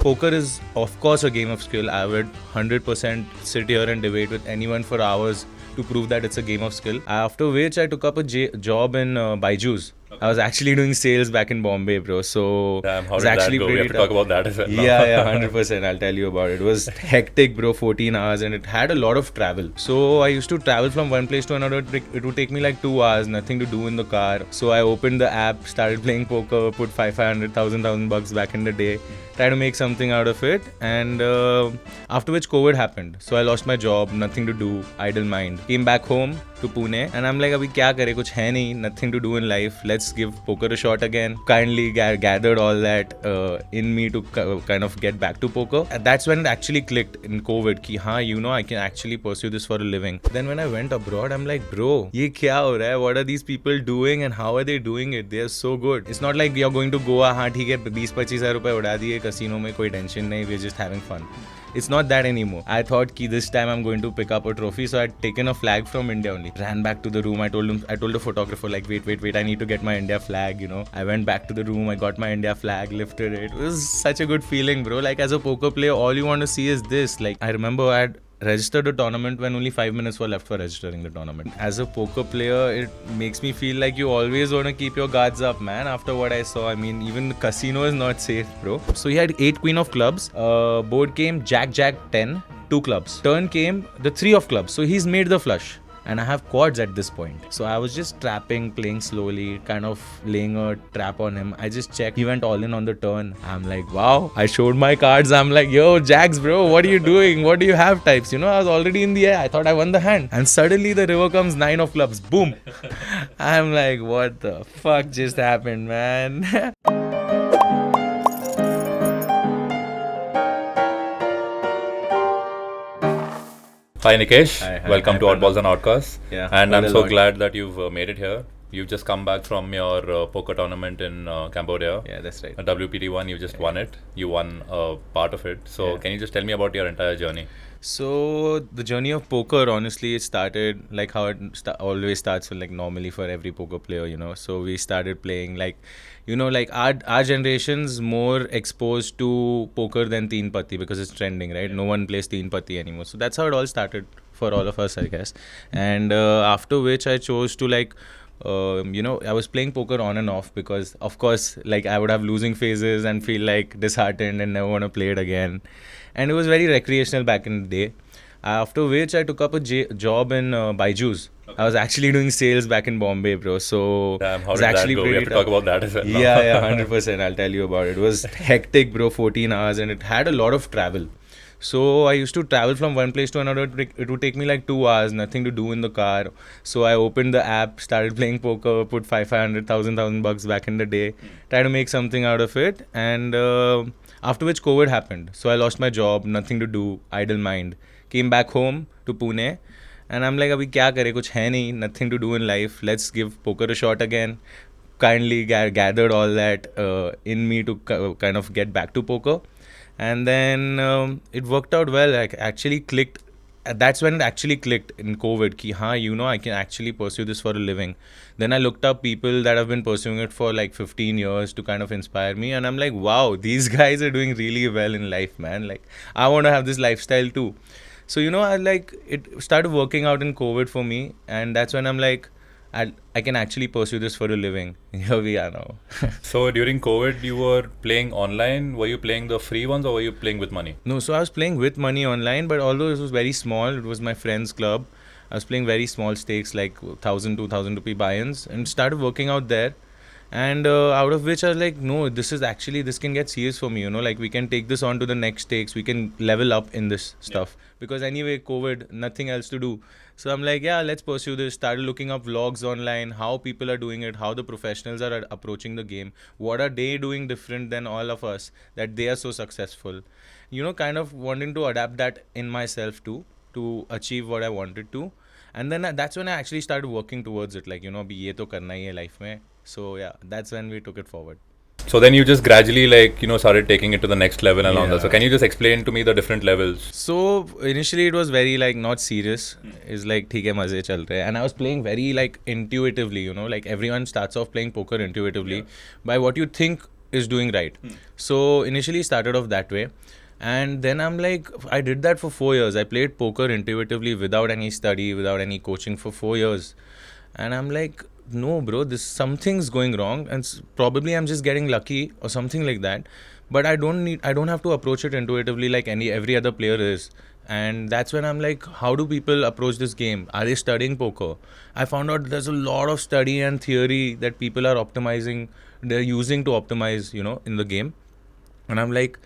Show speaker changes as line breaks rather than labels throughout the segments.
Poker is, of course, a game of skill. I would 100% sit here and debate with anyone for hours to prove that it's a game of skill. After which, I took up a job in Byju's. I was actually doing sales back in Bombay, bro. So
Damn, how
it was
did that
actually
go? We have
pretty
to talk
tough.
about that as well. now.
Yeah, 100%. I'll tell you about it. It was hectic, bro. 14 hours, and it had a lot of travel. So I used to travel from one place to another. It would take me like 2 hours, nothing to do in the car. So I opened the app, started playing poker, put 500,000 bucks back in the day, try to make something out of it. And after which COVID happened. So I lost my job, nothing to do, idle mind. Came back home to Pune, and I'm like, abhi kya kare, kuch hai nahi, nothing to do in life. Let's give poker a shot again. Kindly gathered all that in me to kind of get back to poker. And that's when it actually clicked in COVID ki haan, you know, I can actually pursue this for a living. Then when I went abroad, I'm like, bro, ye kya ho raha hai? What are these people doing and how are they doing it? They are so good. It's not like you're going to Goa, haan theek hai, 20-25,000 रुपए उड़ा दिए casino में, कोई tension नहीं, we're just having fun. It's not that anymore. I thought ki this time I'm going to pick up a trophy, so I'd taken a flag from India only. Ran back to the room. I told the photographer, like, wait, I need to get my India flag, you know. I went back to the room, I got my India flag, lifted it. It was such a good feeling, bro. Like, as a poker player, all you want to see is this. Like, I remember I had registered a tournament when only 5 minutes were left for registering the tournament. As a poker player, it makes me feel like you always want to keep your guards up, man. After what I saw, I mean, even the casino is not safe, bro. So he had 8 queen of clubs. Board came Jack 10, 2 clubs. Turn came the 3 of clubs. So he's made the flush. And I have quads at this point. So I was just trapping, playing slowly, kind of laying a trap on him. I just checked. He went all in on the turn. I'm like, wow. I showed my cards. I'm like, yo, Jacks, bro, what are you doing? What do you have types? You know, I was already in the air. I thought I won the hand. And suddenly the river comes 9 of clubs. Boom. I'm like, what the fuck just happened, man?
Hi Nikesh,
Hi,
welcome to
brother.
Oddballs and Outcasts.
Yeah,
and I'm
heard a
so
lot.
glad that you've made it here. You've just come back from your poker tournament in Cambodia.
Yeah, that's right.
A WPT1, you just won it. You won part of it. So
Yeah.
can you just tell me about your entire journey?
So the journey of poker, honestly, it started like how it always starts, like normally for every poker player, you know. So we started playing like, you know, like our generation's more exposed to poker than teen patti because it's trending, right? No one plays teen patti anymore. So that's how it all started for all of us, I guess. And after which I chose to like. You know, I was playing poker on and off because, of course, like I would have losing phases and feel like disheartened and never want to play it again. And it was very recreational back in the day. After which, I took up a job in Byju's. I was actually doing sales back in Bombay, bro. So
Damn, how
it was
did that
actually
go? We
pretty
have to
tough.
talk about that as well. now.
Yeah, 100%. I'll tell you about it. It was hectic, bro. 14 hours, and it had a lot of travel. So I used to travel from one place to another. It would take me like 2 hours, nothing to do in the car. So I opened the app, started playing poker, put 500,000 bucks back in the day, try to make something out of it. And after which COVID happened. So I lost my job, nothing to do, idle mind. Came back home to Pune. And I'm like, abhi kya kare, kuch hai nahi, nothing to do in life. Let's give poker a shot again. Kindly gathered all that in me to kind of get back to poker. And then it worked out well. Like actually clicked. That's when it actually clicked in COVID. Ki haan, you know, I can actually pursue this for a living. Then I looked up people that have been pursuing it for like 15 years to kind of inspire me, and I'm like, wow, these guys are doing really well in life, man. Like I want to have this lifestyle too. So you know, I like it started working out in COVID for me, and that's when I'm like, I can actually pursue this for a living. Here we are now.
So during COVID, you were playing online. Were you playing the free ones or were you playing with money?
No, so I was playing with money online, but although it was very small, it was my friend's club. I was playing very small stakes, like 1,000, 2,000 rupee buy-ins, and started working out there. And out of which I was like, no, this can get serious for me, you know, like we can take this on to the next stakes. We can level up in this stuff. Because anyway, COVID, nothing else to do. So I'm like, yeah, let's pursue this. Started looking up vlogs online, how people are doing it, how the professionals are approaching the game. What are they doing different than all of us that they are so successful? You know, kind of wanting to adapt that in myself too, to achieve what I wanted to. And then that's when I actually started working towards it. Like, you know, abhi ye to karna hi hai life mein. So yeah, that's when we took it forward.
So then you just gradually started taking it to the next level and all that.
Yeah.
So can you just explain to me the different levels?
So initially it was very like not serious. It's like theek hai, maze chal rahe. And I was playing very like intuitively, you know, like everyone starts off playing poker intuitively by what you think is doing right. So initially started off that way. And then I'm like, I did that for 4 years. I played poker intuitively without any study, without any coaching for 4 years. And I'm like, no, bro, this something's going wrong, and probably I'm just getting lucky or something like that. But I don't have to approach it intuitively like every other player is. And that's when I'm like, how do people approach this game? Are they studying poker? I found out there's a lot of study and theory that people are optimizing, they're using to optimize, in the game. And I'm like,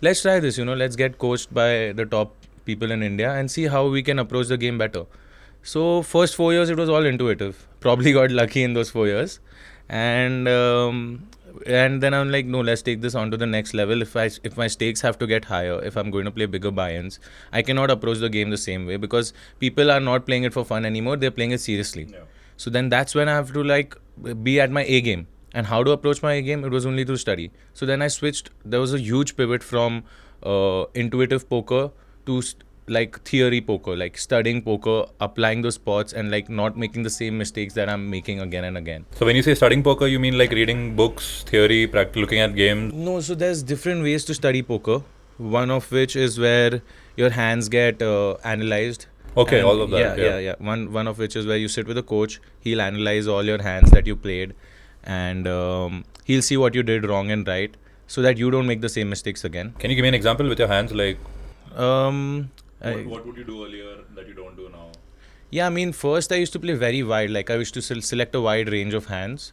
let's try this, let's get coached by the top people in India and see how we can approach the game better. So first 4 years it was all intuitive. Probably got lucky in those 4 years, and then I'm like, no, let's take this on to the next level. If my stakes have to get higher, if I'm going to play bigger buy-ins, I cannot approach the game the same way because people are not playing it for fun anymore. They're playing it seriously. Yeah. So then that's when I have to like be at my A game. And how to approach my A game? It was only through study. So then I switched. There was a huge pivot from intuitive poker to like theory poker, like studying poker, applying those spots, and like not making the same mistakes that I'm making again and again.
So when you say studying poker, you mean like reading books, theory, looking at games?
No, so there's different ways to study poker. One of which is where your hands get analyzed.
Okay, all of that.
Yeah. One of which is where you sit with a coach. He'll analyze all your hands that you played, and he'll see what you did wrong and right, so that you don't make the same mistakes again.
Can you give me an example with your hands, like?
What would you do earlier that you don't do now?
Yeah, I mean, first I used to play very wide. Like I used to select a wide range of hands,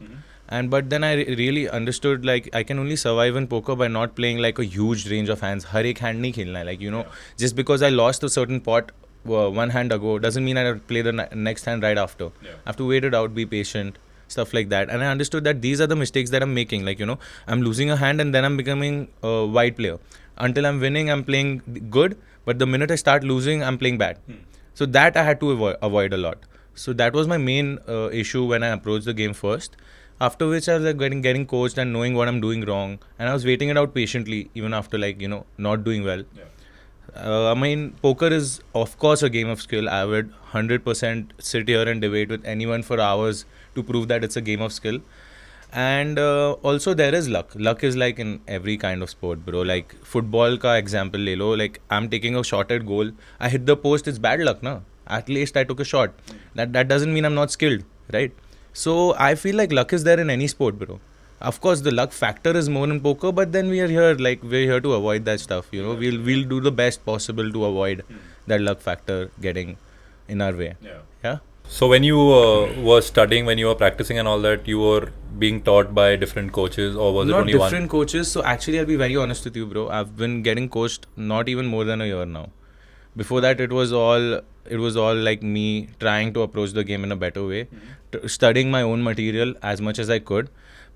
but then I really understood like I can only survive in poker by not playing like a huge range of hands. Har ek hand nahi khelna hai. Like just because I lost a certain pot one hand ago doesn't mean I have to play the next hand right after. Yeah. I have to wait it out, be patient, stuff like that. And I understood that these are the mistakes that I'm making. Like I'm losing a hand and then I'm becoming a wide player. Until I'm winning, I'm playing good. But the minute I start losing, I'm playing bad. So that I had to avoid a lot. So that was my main issue when I approached the game first. After which I was like getting coached and knowing what I'm doing wrong. And I was waiting it out patiently, even after like, not doing well. Yeah. I mean, poker is of course a game of skill. I would 100% sit here and debate with anyone for hours to prove that it's a game of skill. And also there is luck. Luck is like in every kind of sport, bro. Like football ka example le lo. Like I'm taking a shot at goal. I hit the post. It's bad luck, na. At least I took a shot. That doesn't mean I'm not skilled, right? So I feel like luck is there in any sport, bro. Of course, the luck factor is more in poker, but then we're here to avoid that stuff. We'll do the best possible to avoid that luck factor getting in our way. Yeah.
So when you were studying, when you were practicing and all that, you were being taught by different coaches, or was it only one?
Not different coaches. So actually, I'll be very honest with you, bro. I've been getting coached not even more than a year now. Before that, it was all like me trying to approach the game in a better way, studying my own material as much as I could.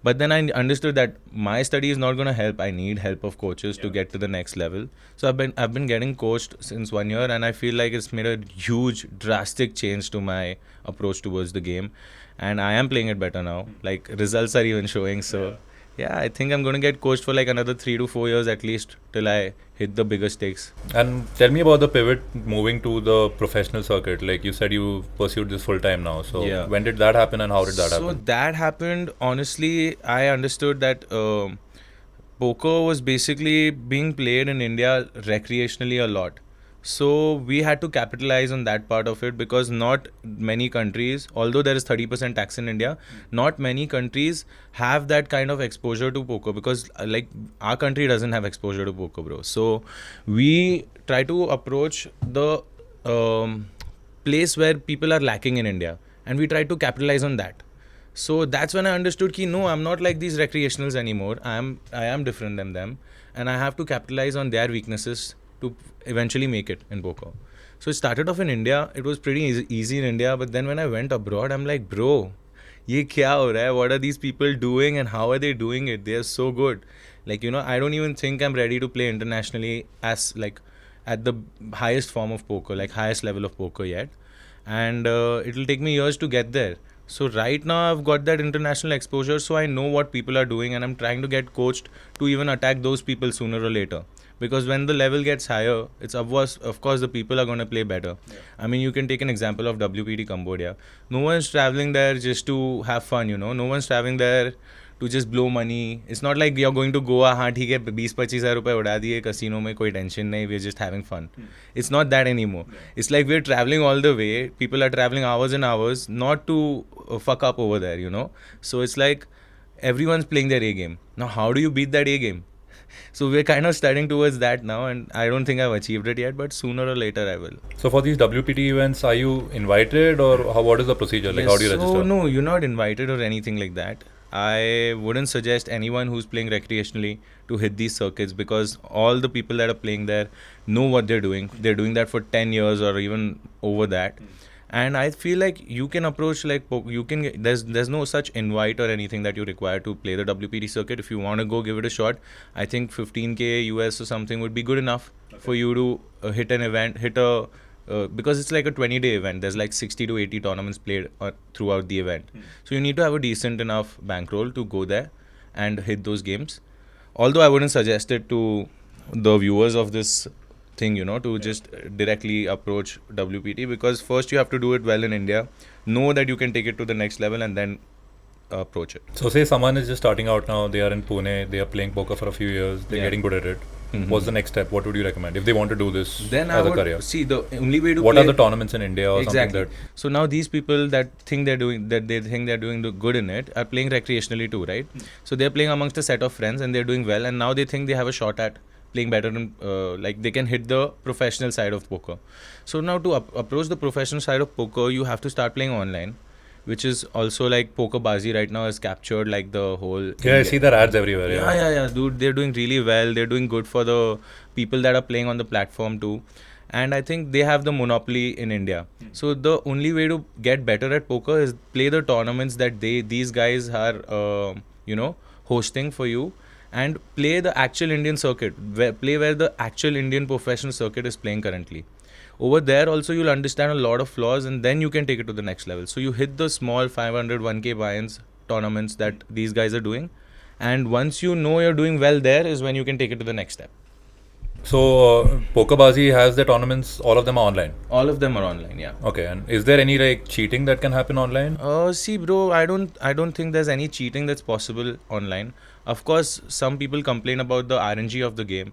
But then I understood that my study is not going to help. I need help of coaches to get to the next level. So I've been getting coached since 1 year, and I feel like it's made a huge, drastic change to my approach towards the game. And I am playing it better now. Like results are even showing. So yeah, I think I'm going to get coached for like another 3 to 4 years at least till I hit the bigger stakes.
And tell me about the pivot moving to the professional circuit. Like you said, you pursued this full time now. So when did that happen and how did that happen?
So that happened, honestly, I understood that poker was basically being played in India recreationally a lot. So we had to capitalize on that part of it because not many countries, although there is 30% tax in India, not many countries have that kind of exposure to poker because like our country doesn't have exposure to poker, bro. So we try to approach the place where people are lacking in India and we try to capitalize on that. So that's when I understood ki no, I'm not like these recreationals anymore. I am different than them and I have to capitalize on their weaknesses to eventually make it in poker. So it started off in India. It was pretty easy in India. But then when I went abroad, I'm like, bro, ye kya ho raha hai? What are these people doing and how are they doing it? They are so good. Like, I don't even think I'm ready to play internationally as like at the highest form of poker, like highest level of poker yet. And it'll take me years to get there. So right now I've got that international exposure. So I know what people are doing and I'm trying to get coached to even attack those people sooner or later. Because when the level gets higher, it's of course the people are going to play better. Yeah. I mean, you can take an example of WPT Cambodia. No one's traveling there just to have fun, No one's traveling there to just blow money. It's not like you're going to Goa, हाँ ठीक है 20-25 रुपए उड़ा दिए casino में, कोई tension नहीं, we're just having fun. It's not that anymore. It's like we're traveling all the way. People are traveling hours and hours not to fuck up over there, you know. So it's like everyone's playing their A game. Now how do you beat that A game? So we're kind of studying towards that now, and I don't think I've achieved it yet, but sooner or later I will.
So for these WPT events, are you invited, or what is the procedure? Like, how do you register?
So no, you're not invited or anything like that. I wouldn't suggest anyone who's playing recreationally to hit these circuits, because all the people that are playing there know what they're doing. They're doing that for 10 years or even over that. And I feel like you can approach like you can there's no such invite or anything that you require to play the WPT circuit. If you want to go give it a shot, I think 15k US or something would be good enough for you to hit an event, because it's like a 20-day event. There's like 60 to 80 tournaments played throughout the event. So you need to have a decent enough bankroll to go there and hit those games. Although I wouldn't suggest it to the viewers of this thing, you know, to just directly approach WPT, because first you have to do it well in India, know that you can take it to the next level, and then approach it.
So say someone is just starting out now, they are in Pune, they are playing poker for a few years, they're getting good at it. What's the next step? What would you recommend if they want to do this
then
as a career?
See, the only way to
what
play,
are the tournaments in India or
exactly.
something that...
So now these people that think they're doing good in it are playing recreationally too, right? So they're playing amongst a set of friends and they're doing well, and now they think they have a shot at playing better than like they can hit the professional side of poker. So now to approach the professional side of poker, you have to start playing online, which is also like PokerBaazi right now has captured like the whole...
Yeah, I see their ads everywhere.
Yeah, dude, they're doing really well. They're doing good for the people that are playing on the platform too. And I think they have the monopoly in India. So the only way to get better at poker is play the tournaments that these guys are, hosting for you, and play the actual Indian circuit, play where the actual Indian professional circuit is playing currently. Over there also you'll understand a lot of flaws, and then you can take it to the next level. So you hit the small 500, 1k buy-ins tournaments that these guys are doing, and once you know you're doing well there is when you can take it to the next step.
So PokerBaazi has the tournaments, all of them are online?
All of them are online, yeah.
Okay, and is there any like cheating that can happen online?
See bro, I don't think there's any cheating that's possible online. Of course, some people complain about the RNG of the game,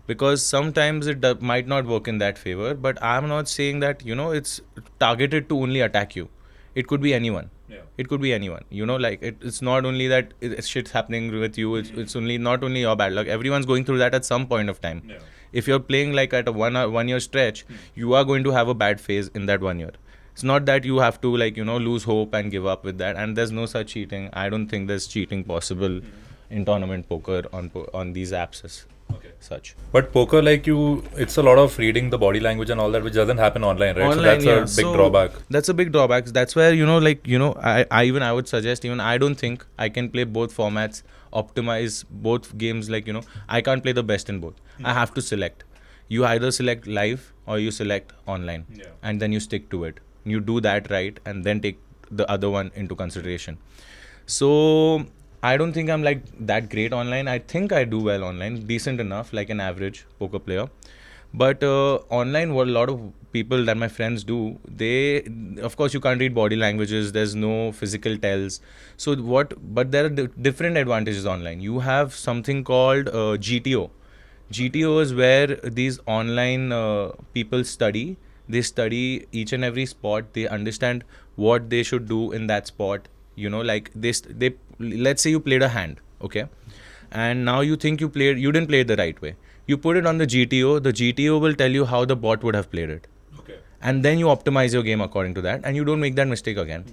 because sometimes it might not work in that favor, but I'm not saying that, it's targeted to only attack you. It could be anyone. Yeah. It could be anyone. Like it's not only that shit's happening with you, it's only not only your bad luck. Everyone's going through that at some point of time. Yeah. If you're playing like at a 1 year stretch, you are going to have a bad phase in that 1 year. It's not that you have to lose hope and give up with that, and there's no such cheating. I don't think there's cheating possible in tournament poker on these apps as such.
But poker, it's a lot of reading the body language and all that, which doesn't happen online, right?
Online,
so that's a big drawback.
That's a big drawback. That's where I would suggest, I don't think I can play both formats, optimize both games. I can't play the best in both. I have to select. You either select live or you select online, and then you stick to it. You do that right, and then take the other one into consideration. So I don't think I'm like that great online. I think I do well online, decent enough, like an average poker player. But online, what a lot of people that my friends do, of course, you can't read body languages. There's no physical tells. But there are different advantages online. You have something called GTO. GTO is where these online people study. They study each and every spot. They understand what they should do in that spot. Let's say you played a hand, okay, and now you think you didn't play it the right way. You put it on the GTO. The GTO will tell you how the bot would have played it, okay, and then you optimize your game according to that, and you don't make that mistake again,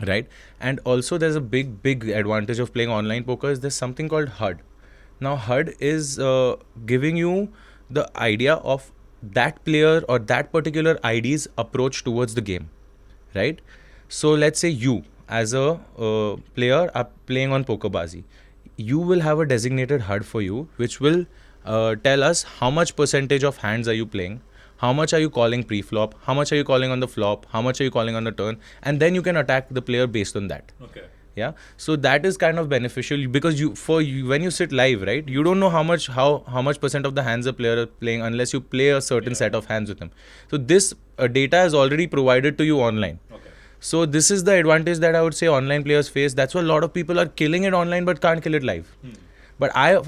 right? And also, there's a big advantage of playing online poker is there's something called HUD. Now, HUD is giving you the idea of that player or that particular ID's approach towards the game, right? So let's say you, as a player, are playing on PokerBaazi. You will have a designated HUD for you, which will tell us how much percentage of hands are you playing, how much are you calling pre-flop, how much are you calling on the flop, how much are you calling on the turn, and then you can attack the player based on that. Okay. Yeah. So that is kind of beneficial, because when you sit live, right, you don't know how much percent of the hands a player is playing unless you play a certain set of hands with him. So this data is already provided to you online. Okay. So this is the advantage that I would say online players face. That's why a lot of people are killing it online but can't kill it live. But I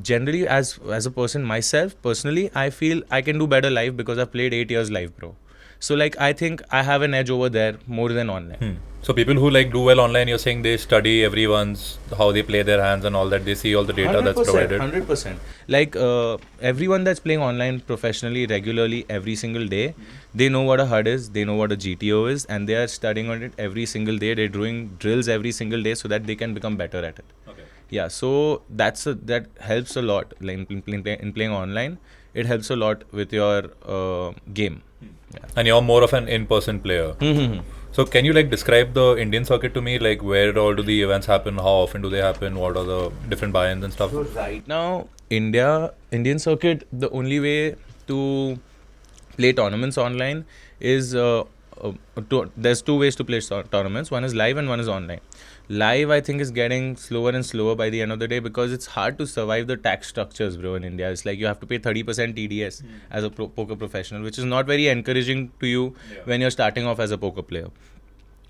generally, as a person myself, personally, I feel I can do better live because I've played 8 years live, bro. So like I think I have an edge over there more than online.
So people who like do well online, you're saying they study everyone's how they play their hands and all that. They see all the data that's provided.
100%. Like everyone that's playing online professionally, regularly, every single day, they know what a HUD is, they know what a GTO is, and they are studying on it every single day. They're doing drills every single day so that they can become better at it.
Okay.
Yeah, so that helps a lot. Like in playing online, it helps a lot with your game. Yeah.
And you're more of an in-person player. So can you like describe the Indian circuit to me? Like where all do the events happen? How often do they happen? What are the different buy-ins and stuff?
So right now, Indian circuit, the only way to play tournaments online is there's two ways to play tournaments. One is live and one is online. Live, I think, is getting slower and slower by the end of the day because it's hard to survive the tax structures, bro, in India. It's like you have to pay 30% TDS as a poker professional, which is not very encouraging to you when you're starting off as a poker player.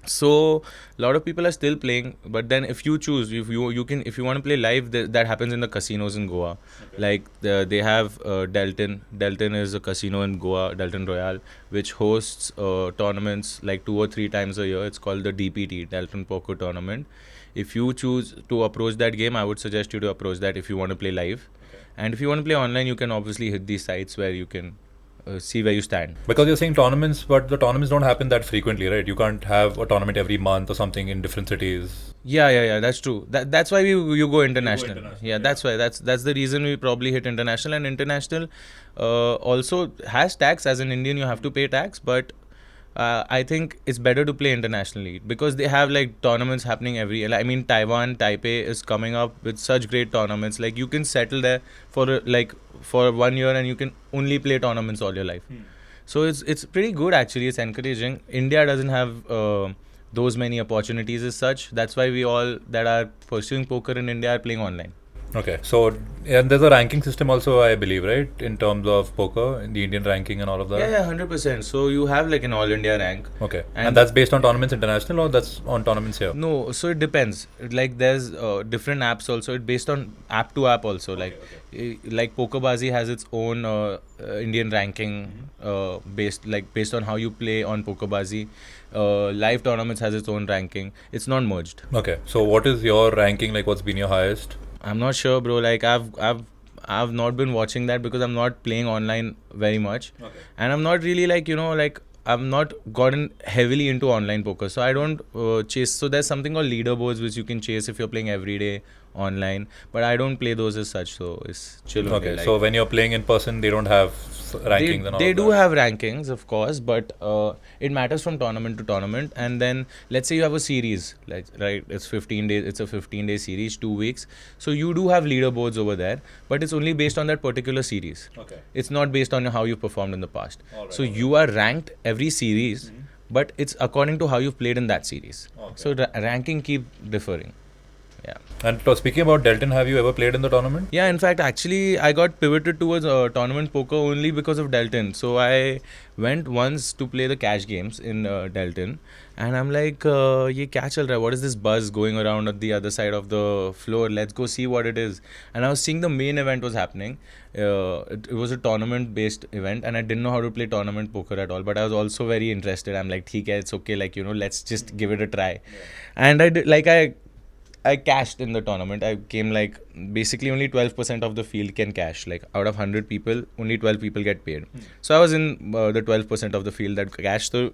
So a lot of people are still playing, but then if you choose, if you want to play live, that happens in the casinos in Goa. Like they have Delton. Delton is a casino in Goa, Delton Royale, which hosts tournaments like 2 or 3 times a year. It's called the DPT, Delton Poker Tournament. If you choose to approach that game, I would suggest you to approach that if you want to play live. And if you want to play online, you can obviously hit these sites where you can see where you stand.
Because you're saying tournaments, but the tournaments don't happen that frequently, right? You can't have a tournament every month or something in different cities.
Yeah. That's true. That's why you go international. Yeah, that's why. That's the reason we probably hit international. And international also has tax. As an Indian, you have to pay tax, but I think it's better to play internationally because they have like tournaments happening every year. I mean, Taiwan, Taipei is coming up with such great tournaments. Like you can settle there for 1 year and you can only play tournaments all your life. So it's pretty good actually. It's encouraging. India doesn't have those many opportunities as such. That's why we all that are pursuing poker in India are playing online.
Okay, so and there's a ranking system also, I believe, right? In terms of poker, in the Indian ranking and all of that.
Yeah, 100%. So you have like an all India rank.
Okay, and that's based on tournaments international or that's on tournaments here?
No, so it depends. Like there's different apps also. It's based on app to app also. Like Pokerbazi has its own Indian ranking based on how you play on Pokerbazi. Live tournaments has its own ranking. It's not merged.
Okay, so what is your ranking? Like, what's been your highest?
I'm not sure, bro. Like I've not been watching that because I'm not playing online very much, and I'm not really I've not gotten heavily into online poker, so I don't chase. So there's something called leaderboards which you can chase if you're playing every day online, but I don't play those as such, so it's chill.
Okay, so when you're playing in person, they don't have rankings and all
they
that.
do have rankings, of course, but it matters from tournament to tournament. And then let's say you have a series, like right, it's 15 days. It's a 15-day series, 2 weeks. So you do have leaderboards over there, but it's only based on that particular series.
Okay.
It's not based on how you performed in the past. So you are ranked every series, but it's according to how you've played in that series. So ranking keep differing. Yeah.
And speaking about Delton, have you ever played in the tournament?
Yeah, in fact, actually, I got pivoted towards tournament poker only because of Delton. So I went once to play the cash games in Delton, and I'm like, "Ye kya chal raha hai? What is this buzz going around at the other side of the floor? Let's go see what it is." And I was seeing the main event was happening. It was a tournament-based event, and I didn't know how to play tournament poker at all. But I was also very interested. I'm like, "Theek hai, it's okay. Like let's just give it a try." And I did I cashed in the tournament. I came basically only 12% of the field can cash. Like out of 100 people, only 12 people get paid. So I was in the 12% of the field that cashed. So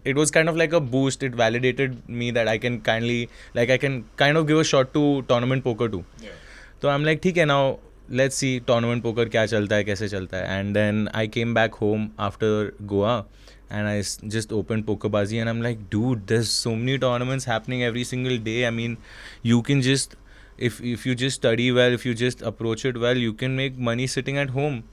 it was kind of like a boost. It validated me that I can kind of give a shot to tournament poker too. Yeah. So I'm like, okay, now let's see tournament poker kya chalta hai, kaise chalta hai. And then I came back home after Goa. And I just opened Pokerbazi and I'm like, dude, there's so many tournaments happening every single day. I mean, you can just, if you just study well, if you just approach it well, you can make money sitting at home.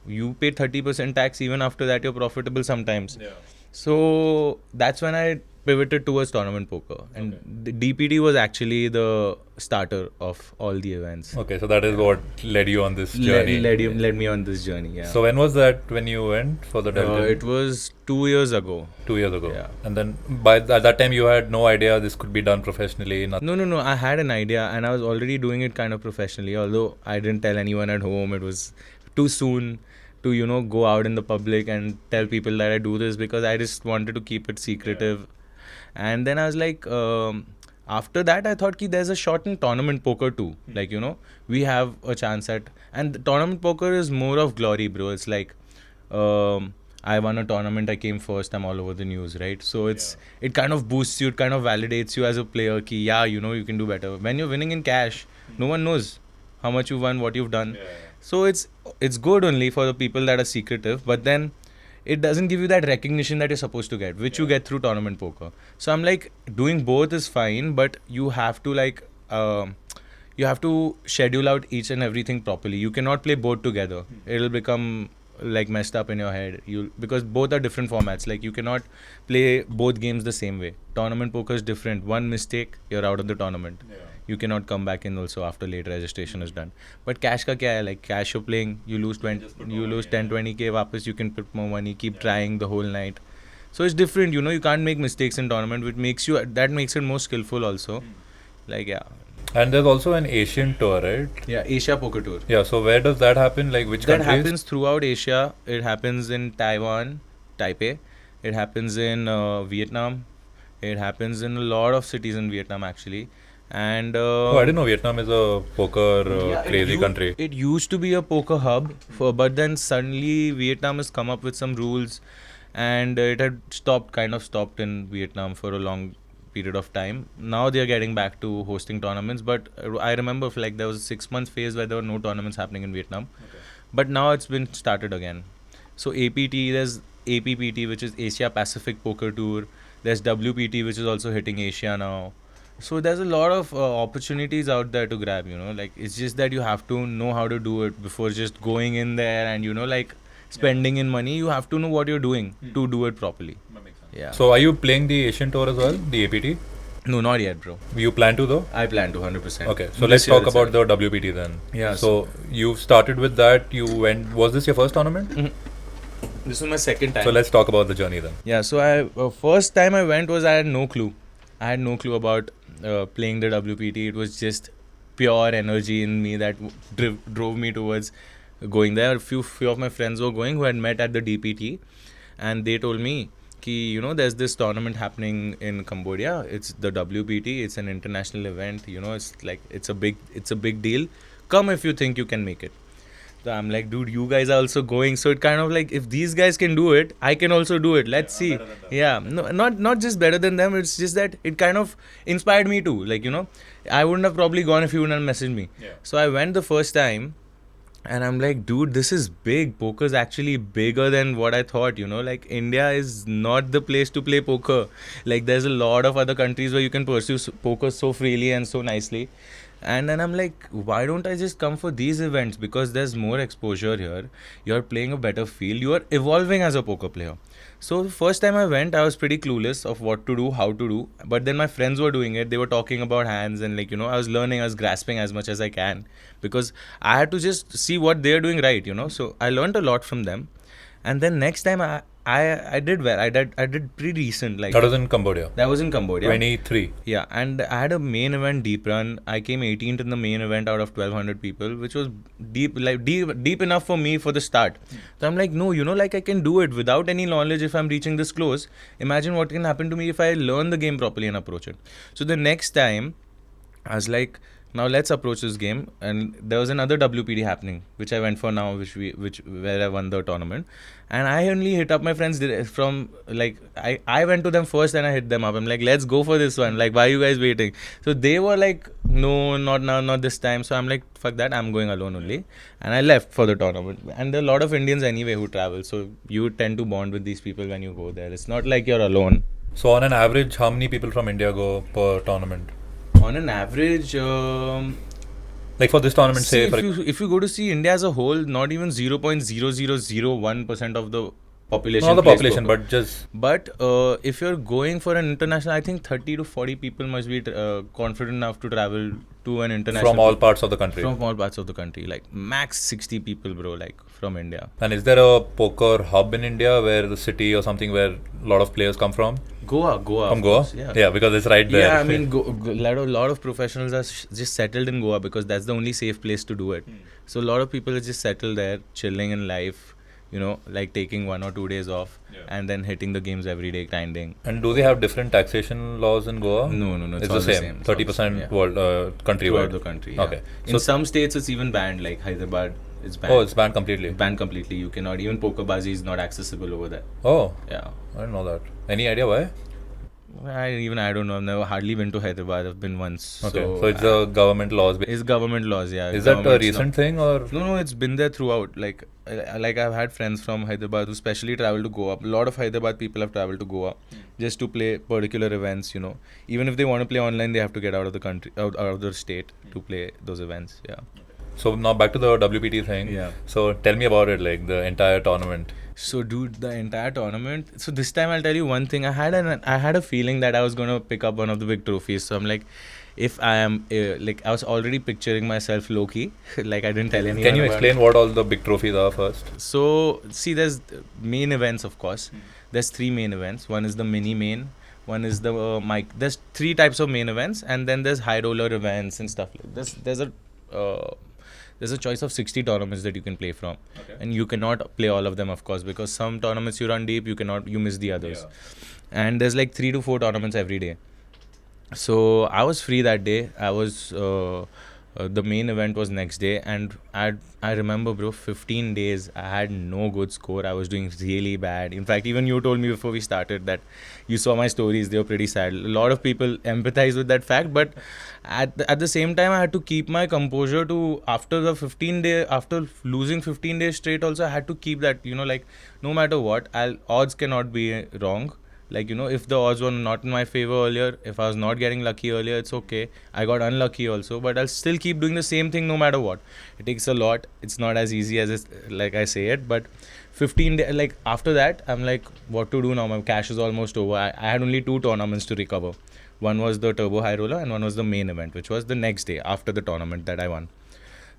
You pay 30% tax, even after that you're profitable sometimes. Yeah. So that's when I pivoted towards tournament poker, and the DPT was actually the starter of all the events.
Okay, so that is what led you on this journey.
Led me on this journey. Yeah.
So when was that when you went for the Delta?
It was 2 years ago.
2 years ago.
Yeah.
And then at that time you had no idea this could be done professionally. Nothing.
No. I had an idea, and I was already doing it kind of professionally. Although I didn't tell anyone at home. It was too soon to go out in the public and tell people that I do this, because I just wanted to keep it secretive. And then I was like, after that I thought there's a shot in tournament poker too. Like, we have a chance at, and the tournament poker is more of glory, bro. It's like, I won a tournament, I came first, I'm all over the news, right? So it kind of boosts you, it kind of validates you as a player ki, you can do better. When you're winning in cash, no one knows how much you won, what you've done. So it's good only for the people that are secretive, but then it doesn't give you that recognition that you're supposed to get, which you get through tournament poker. So I'm like, doing both is fine, but you have to you have to schedule out each and everything properly. You cannot play both together. It'll become like messed up in your head. Because both are different formats. Like, you cannot play both games the same way. Tournament poker is different. One mistake, you're out of the tournament. You cannot come back in also after late registration is done. But cash ka kya hai? Like, cash you're playing, you lose 10, 20k, wapas you can put more money, keep trying the whole night. So it's different, you can't make mistakes in tournament, which makes it more skillful also. Like, yeah.
And there's also an Asian tour, right?
Yeah, Asia Poker Tour.
Yeah, so where does that happen? Like, which countries?
That happens throughout Asia. It happens in Taiwan, Taipei. It happens in Vietnam. It happens in a lot of cities in Vietnam, actually. And
I didn't know Vietnam is a poker crazy country.
It used to be a poker hub, but then suddenly Vietnam has come up with some rules, and it had kind of stopped in Vietnam for a long period of time. Now they are getting back to hosting tournaments, but I remember there was a 6-month phase where there were no tournaments happening in Vietnam. But now it's been started again. So APT, there's APPT, which is Asia Pacific Poker Tour. There's WPT, which is also hitting Asia now. So there's a lot of opportunities out there to grab, like, it's just that you have to know how to do it before just going in there and, spending in money. You have to know what you're doing to do it properly.
That makes sense.
Yeah.
So are you playing the Asian tour as well, the APT?
No, not yet, bro.
You plan to though?
I plan to 100%.
Okay, so let's talk about the WPT then.
Yeah.
So you started with that, you went, was this your first tournament?
This was my second time.
So let's talk about the journey then.
Yeah, so first time I went was I had no clue. I had no clue about playing the WPT. It was just pure energy in me that drove me towards going there. A few of my friends were going who had met at the DPT, and they told me ki, there's this tournament happening in Cambodia. It's the WPT. It's an international event. It's a big deal. Come if you think you can make it. So I'm like, dude, you guys are also going. So it kind of like, if these guys can do it, I can also do it. Let's see. Yeah, no, not just better than them. It's just that it kind of inspired me too. Like, I wouldn't have probably gone if you wouldn't have messaged me.
Yeah.
So I went the first time, and I'm like, dude, this is big. Poker is actually bigger than what I thought. Like, India is not the place to play poker. Like, there's a lot of other countries where you can pursue poker so freely and so nicely. And then I'm like, why don't I just come for these events? Because there's more exposure here. You're playing a better field. You are evolving as a poker player. So the first time I went, I was pretty clueless of what to do, how to do. But then my friends were doing it. They were talking about hands, and I was learning, I was grasping as much as I can. Because I had to just see what they're doing right, So I learned a lot from them. And then next time I did well. I did pretty decent. Like,
That was in Cambodia.
That was in Cambodia.
23.
Yeah, and I had a main event deep run. I came 18th in the main event out of 1200 people, which was deep enough for me for the start. So I'm like, no, I can do it without any knowledge. If I'm reaching this close, imagine what can happen to me if I learn the game properly and approach it. So the next time, I was like, now let's approach this game. And there was another WPT happening, which I went for now, where I won the tournament. And I only hit up my friends from, I went to them first and I hit them up. I'm like, let's go for this one. Like, why are you guys waiting? So they were like, no, not now, not this time. So I'm like, fuck that, I'm going alone only. And I left for the tournament. And there are a lot of Indians anyway who travel. So you tend to bond with these people when you go there. It's not like you're alone.
So on an average, how many people from India go per tournament?
On an average,
like for this tournament,
if you go to see India as a whole, not even 0.0001% of the population.
Not the
plays
population,
poker.
but just
But if you're going for an international, I think 30 to 40 people must be confident enough to travel to an international.
from all parts of the country.
From all parts of the country. Like max 60 people, bro, like from India.
And is there a poker hub in India where the city or something where a lot of players come from?
Goa.
From
Of
Goa?
course, yeah.
because it's right there.
Yeah, I mean, lot of professionals are just settled in Goa because that's the only safe place to do it. So a lot of people are just settled there, chilling in life, you know, like taking 1 or 2 days off and then hitting the games every day, grinding.
And do they have different taxation laws in Goa?
No,
It's
all
the same.
It's all the
30%
same, yeah.
world country
Throughout
wide.
the country. Yeah.
Okay.
In
So
some states, it's even banned, like Hyderabad. It's banned.
oh, it's banned completely.
Banned completely. You cannot even pokerbazi is not accessible over there.
Oh,
Yeah.
I didn't know that. Any idea why?
I don't know. I've never hardly been to Hyderabad. I've been once.
Okay, so it's the government laws.
It's government laws, yeah.
Is that a
Government's
recent thing or?
No, it's been there throughout. Like I've had friends from Hyderabad who specially travel to Goa. A lot of Hyderabad people have traveled to Goa just to play particular events. You know, even if they want to play online, they have to get out of the country, out of the state to play those events. Yeah.
So now back to the WPT thing.
Yeah.
So tell me about it, like the entire tournament.
So, dude, the entire tournament. So this time, I'll tell you one thing. I had a feeling that I was gonna pick up one of the big trophies. So I'm like, if I am like, I was already picturing myself low key. Like I didn't tell anyone.
Can you
about
explain what all the big trophies are first?
So, see, there's main events, of course. There's 3 main events. One is the mini main. One is the mic. There's 3 types of main events, and then there's high roller events and stuff like this. There's a choice of 60 tournaments that you can play from, and you cannot play all of them, of course, because some tournaments you run deep, you miss the others, and there's like 3 to 4 tournaments every day. So I was free that day. The main event was next day, and I remember, bro, 15 days I had no good score. I was doing really bad. In fact, even you told me before we started that you saw my stories. They were pretty sad. A lot of people empathize with that fact, but at the same time, I had to keep my composure to after losing 15 days straight. Also, I had to keep that, you know, like no matter what, odds cannot be wrong. Like, you know, if the odds were not in my favor earlier, if I was not getting lucky earlier, it's okay. I got unlucky also, but I'll still keep doing the same thing no matter what. It takes a lot. It's not as easy as like I say it, but 15 days, like after that, I'm like, what to do now? My cash is almost over. I had only 2 tournaments to recover. One was the Turbo High Roller and one was the main event, which was the next day after the tournament that I won.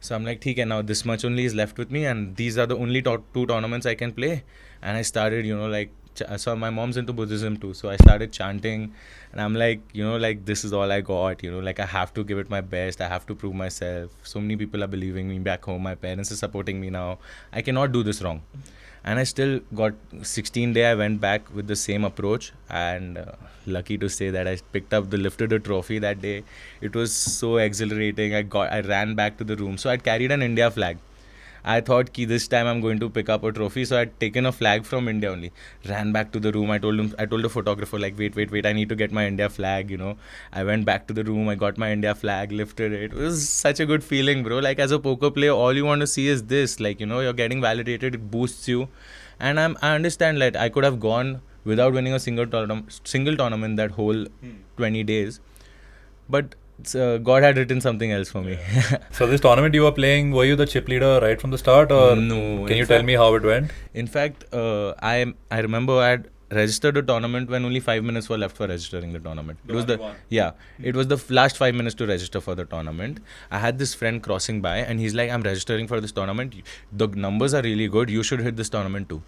So I'm like, okay, now this much only is left with me, and these are the only 2 tournaments I can play. And I started, you know, like, so my mom's into Buddhism too, so I started chanting, and I'm like, you know, like this is all I got, you know, like I have to give it my best, I have to prove myself. So many people are believing me back home, my parents are supporting me now, I cannot do this wrong. And I still got 16 day. I went back with the same approach, and lucky to say that I lifted a trophy that day. It was so exhilarating. I ran back to the room, so I'd carried an India flag. I thought ki this time I'm going to pick up a trophy, so I'd taken a flag from India only. Ran back to the room. I told the photographer, like, wait, I need to get my India flag, you know. I went back to the room, I got my India flag, lifted it. It was such a good feeling, bro. Like, as a poker player, all you want to see is this, like, you know, you're getting validated, it boosts you. And I understand that I could have gone without winning a single tournament that whole 20 days, but God had written something else for me.
So this tournament you were playing, were you the chip leader right from the start, or
no?
Can you tell me how it went?
In fact, I remember I had registered a tournament when only 5 minutes were left for registering the tournament. It was it was the last 5 minutes to register for the tournament. I had this friend crossing by, and he's like, I'm registering for this tournament. The numbers are really good. You should hit this tournament too.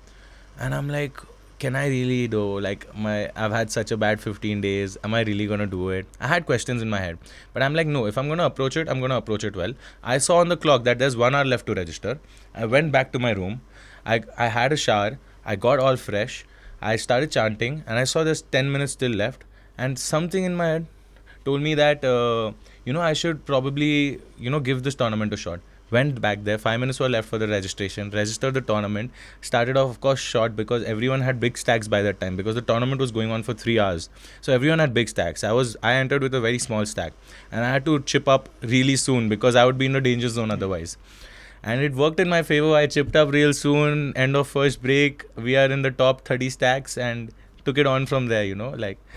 And I'm like, can I really do? Like, I've had such a bad 15 days. Am I really gonna do it? I had questions in my head, but I'm like, no. If I'm gonna approach it, I'm gonna approach it well. I saw on the clock that there's 1 hour left to register. I went back to my room. I had a shower. I got all fresh. I started chanting, and I saw there's 10 minutes still left. And something in my head told me that I should probably give this tournament a shot. Went back there, 5 minutes were left for the registration, registered the tournament, started off, of course, short because everyone had big stacks by that time because the tournament was going on for 3 hours. So everyone had big stacks. I entered with a very small stack, and I had to chip up really soon because I would be in the danger zone otherwise. And it worked in my favor. I chipped up real soon, end of first break, we are in the top 30 stacks and took it on from there,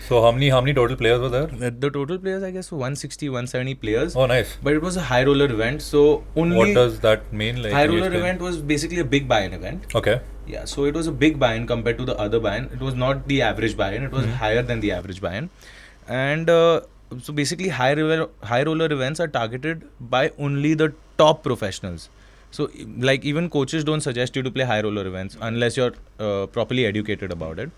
So how many total players were there?
The total players, I guess, were 160, 170 players.
Oh, nice.
But it was a high roller event, so only...
What does that mean?
High roller event was basically a big buy-in event.
Okay.
Yeah, so it was a big buy-in compared to the other buy-in. It was not the average buy-in. It was higher than the average buy-in. And so basically, high roller events are targeted by only the top professionals. So like even coaches don't suggest you to play high roller events unless you're properly educated about it.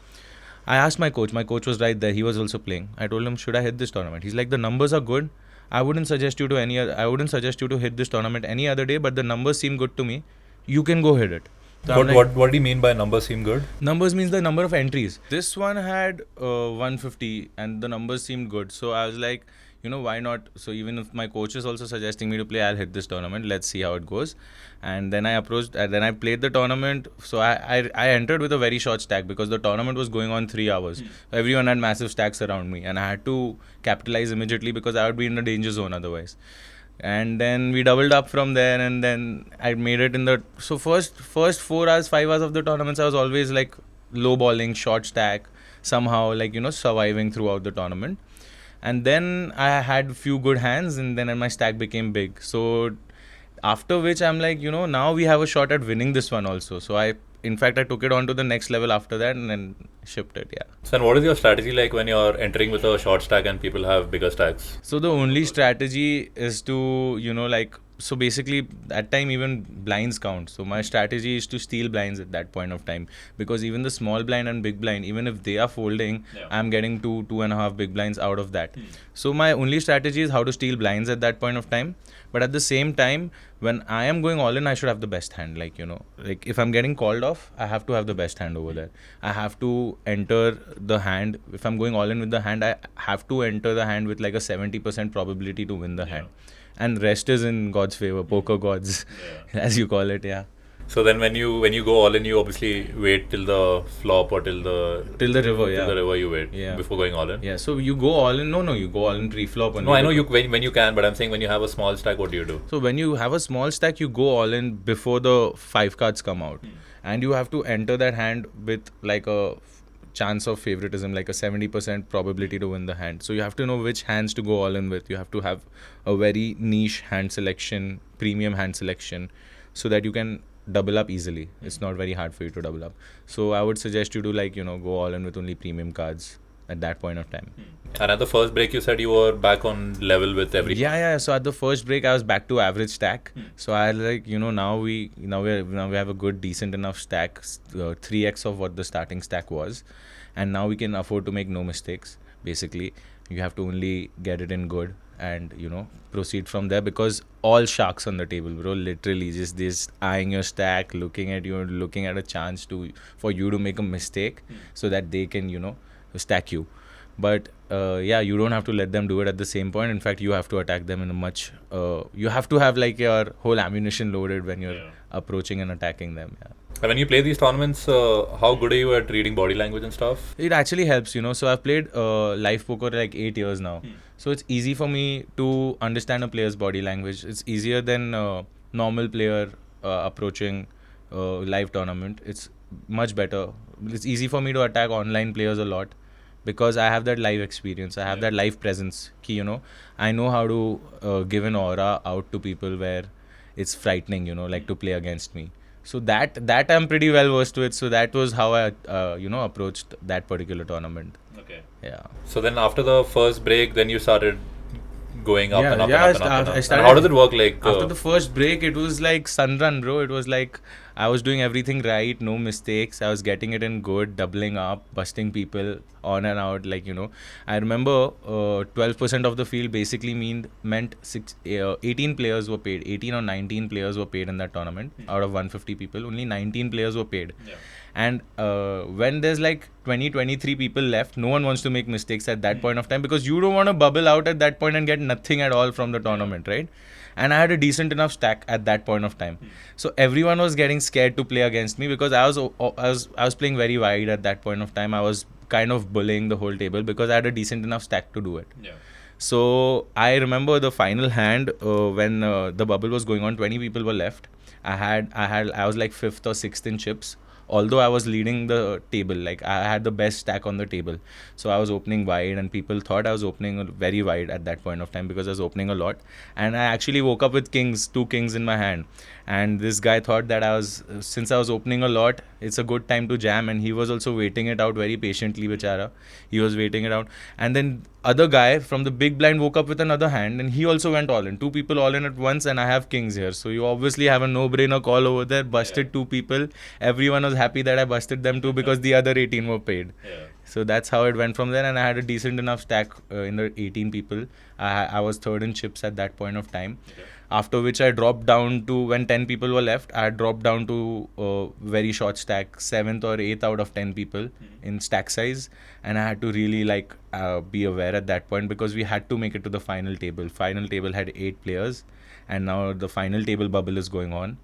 I asked my coach. My coach was right there. He was also playing. I told him, should I hit this tournament? He's like, the numbers are good. I wouldn't suggest you to I wouldn't suggest you to hit this tournament any other day. But the numbers seem good to me. You can go hit it. So I'm like,
What do you mean by numbers seem good?
numbers means the number of entries. This one had 150 and the numbers seemed good. So I was like, why not? So even if my coach is also suggesting me to play, I'll hit this tournament. Let's see how it goes. And then then I played the tournament. So I entered with a very short stack because the tournament was going on 3 hours. Everyone had massive stacks around me and I had to capitalize immediately because I would be in the danger zone otherwise. And then we doubled up from there, and then I made it in the first 4 hours 5 hours of the tournaments I was always like low balling short stack, somehow like surviving throughout the tournament. And then I had few good hands, and then my stack became big. So after which I'm like, now we have a shot at winning this one also. So I took it on to the next level after that and then shipped it. Yeah.
So, and what is your strategy like when you're entering with a short stack and people have bigger stacks?
So the only strategy is to, so basically that time even blinds count. So my strategy is to steal blinds at that point of time, because even the small blind and big blind, even if they are folding, I'm getting 2.5 big blinds out of that. So my only strategy is how to steal blinds at that point of time. But at the same time, when I am going all in, I should have the best hand. Like if I'm getting called off, I have to have the best hand over there. I have to enter the hand. If I'm going all in with the hand, I have to enter the hand with like a 70% probability to win the hand. And rest is in God's favor, poker gods, as you call it, yeah.
So then when you go all in, you obviously wait till the flop or till the
river, yeah.
Till the river you wait before going all in.
Yeah, so you go all in. No, you go all in pre-flop.
No, I know you when you can, but I'm saying when you have a small stack, what do you do?
So when you have a small stack, you go all in before the 5 cards come out, and you have to enter that hand with like a chance of favoritism, like a 70% probability to win the hand. So you have to know which hands to go all in with. You have to have a very niche hand selection, premium hand selection, so that you can double up easily. It's not very hard for you to double up. So I would suggest you to go all in with only premium cards at that point of time.
And at the first break, you said you were back on level with everything.
Yeah. So at the first break, I was back to average stack. So I now we have a good, decent enough stack, 3x of what the starting stack was, and now we can afford to make no mistakes. Basically, you have to only get it in good and proceed from there, because all sharks on the table, bro. Literally, just this eyeing your stack, looking at you, looking at a chance for you to make a mistake, so that they can stack you. But you don't have to let them do it at the same point. In fact, you have to attack them in a much you have to have like your whole ammunition loaded when you're approaching and attacking them.
And when you play these tournaments, how good are you at reading body language and stuff?
It actually helps, So I've played live poker like 8 years now. So it's easy for me to understand a player's body language. It's easier than a normal player approaching live tournament. It's much better. It's easy for me to attack online players a lot, because I have that live experience. I have that live presence. I know how to give an aura out to people where it's frightening, like to play against me. So that I'm pretty well versed with. So that was how I approached that particular tournament.
Okay.
Yeah.
So then after the first break, then you started going up and up and up and up.
I started,
and how does it work? Like
after the first break, it was like sun run, bro. It was like I was doing everything right, no mistakes. I was getting it in good, doubling up, busting people on and out. I remember 12% of the field basically meant 18 players were paid. 18 or 19 players were paid in that tournament. Out of 150 people, only 19 players were paid. Yeah. And when there's like 23 people left, no one wants to make mistakes at that point of time, because you don't want to bubble out at that point and get nothing at all from the tournament, right? And I had a decent enough stack at that point of time. So everyone was getting scared to play against me, because I was playing very wide at that point of time. I was kind of bullying the whole table because I had a decent enough stack to do it. Yeah. So I remember the final hand when the bubble was going on, 20 people were left. I was like 5th or 6th in chips. Although I was leading the table, like I had the best stack on the table. So I was opening wide, and people thought I was opening very wide at that point of time, because I was opening a lot. And I actually woke up with 2 kings in my hand. And this guy thought that since I was opening a lot, it's a good time to jam, and he was also waiting it out very patiently, bichara. He was waiting it out, and then other guy from the big blind woke up with another hand, and he also went all in. Two people all in at once, and I have kings here, so you obviously have a no-brainer call over there. Busted two people. Everyone was happy that I busted them too because the other 18 were paid. So that's how it went from there, and I had a decent enough stack in the 18 people. I was third in chips at that point of time. After which I dropped down to, when 10 people were left, I had dropped down to a very short stack, 7th or 8th out of 10 people in stack size. And I had to really be aware at that point, because we had to make it to the final table. Final table had 8 players, and now the final table bubble is going on.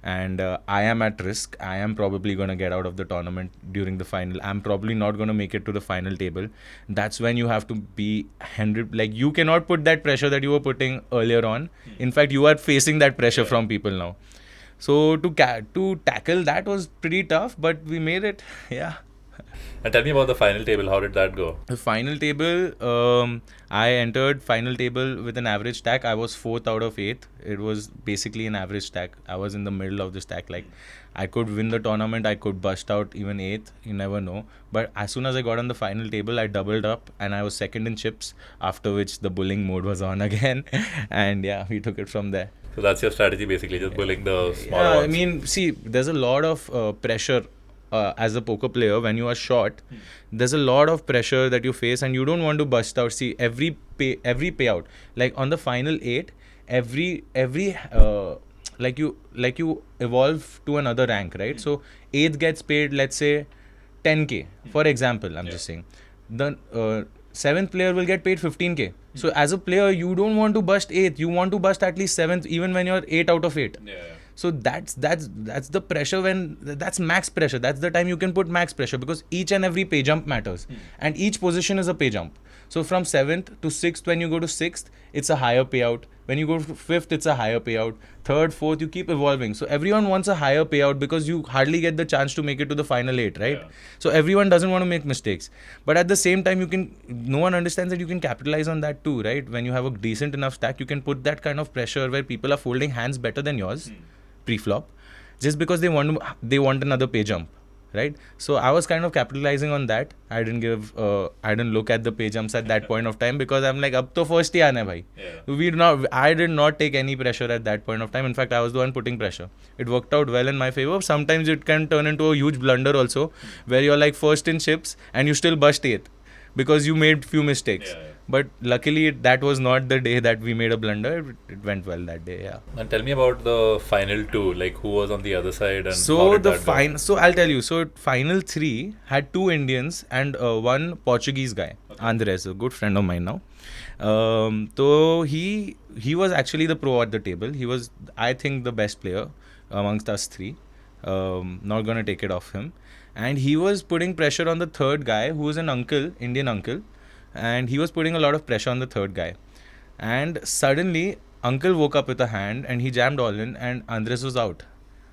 And I am at risk. I am probably going to get out of the tournament during the final. I'm probably not going to make it to the final table. That's when you have to be 100. Like, you cannot put that pressure that you were putting earlier on. In fact, you are facing that pressure from people now. So to tackle that was pretty tough, but we made it. Yeah.
And tell me about the final table. How did that go?
The final table, I entered final table with an average stack. I was 4th out of 8th. It was basically an average stack. I was in the middle of the stack. Like, I could win the tournament. I could bust out even 8th. You never know. But as soon as I got on the final table, I doubled up and I was second in chips. After which the bullying mode was on again. And yeah, we took it from there.
So that's your strategy basically, just bullying the smaller ones.
I mean, see, there's a lot of pressure. As a poker player, when you are short, there's a lot of pressure that you face, and you don't want to bust out. See, every payout, like on the final 8, every like you evolve to another rank, right? So 8th gets paid, let's say 10k, for example. I'm just saying, the 7th player will get paid 15k. So as a player, you don't want to bust 8th. You want to bust at least 7th, even when you're 8 out of 8. So that's the pressure, that's max pressure. That's the time you can put max pressure, because each and every pay jump matters, and each position is a pay jump. So from 7th to 6th, when you go to 6th, it's a higher payout. When you go to 5th, it's a higher payout. 3rd, 4th, you keep evolving. So everyone wants a higher payout, because you hardly get the chance to make it to the final 8, right? So everyone doesn't want to make mistakes. But at the same time, no one understands that you can capitalize on that too, right? When you have a decent enough stack, you can put that kind of pressure where people are folding hands better than yours pre-flop, just because they want another pay jump, right? So I was kind of capitalizing on that. I didn't look at the pay jumps at that point of time, because I'm like, ab to first hi aana hai bhai. I did not take any pressure at that point of time. In fact, I was the one putting pressure. It worked out well in my favor. Sometimes it can turn into a huge blunder also, where you're like first in chips and you still bust 8th because you made few mistakes. But luckily, that was not the day that we made a blunder. It went well that day, yeah.
And tell me about the final 2, like who was on the other side, and
so
how did
the
that go?
So I'll tell you. So final 3 had 2 Indians and 1 Portuguese guy, Andres, a good friend of mine now. So he was actually the pro at the table. He was, I think, the best player amongst us 3. Not gonna take it off him. And he was putting pressure on the 3rd guy, who was an uncle, Indian uncle. And he was putting a lot of pressure on the 3rd guy. And suddenly, uncle woke up with a hand and he jammed all in, and Andres was out.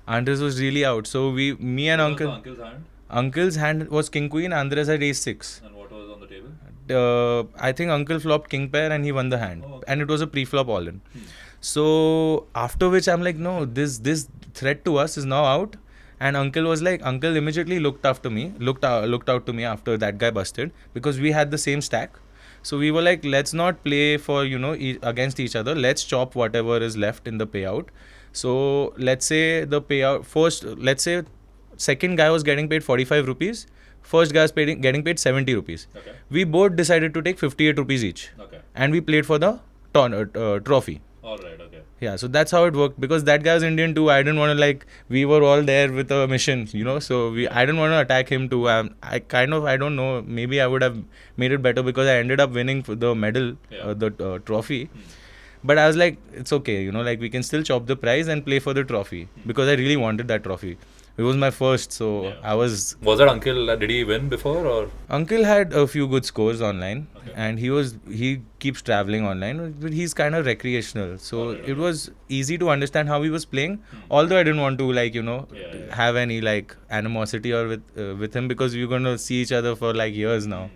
Andres was really out. So me and
What was
uncle...
the uncle's hand?
Uncle's hand was king queen, Andres had ace 6.
And what was on the table?
I think uncle flopped king pair and he won the hand. And it was a pre-flop all in. So after which I'm like, no, this threat to us is now out. And uncle immediately looked out to me after that guy busted, because we had the same stack. So we were like, let's not play for, against each other. Let's chop whatever is left in the payout. So let's say the payout first, let's say second guy was getting paid 45 rupees. First guy was getting paid 70 rupees.
Okay.
We both decided to take 58 rupees each.
Okay.
And we played for the trophy.
All right. Okay.
Yeah, so that's how it worked, because that guy was Indian too. I didn't want to, we were all there with a mission, so I didn't want to attack him too. I don't know, maybe I would have made it better, because I ended up winning the medal, the trophy. But I was like, it's okay, we can still chop the prize and play for the trophy, because I really wanted that trophy. It was my first, so I was...
Was that uncle, did he win before, or...?
Uncle had a few good scores online, and he keeps traveling online, but he's kind of recreational. So it was easy to understand how he was playing, although I didn't want to, have any, animosity or with him, because we were going to see each other for, years now,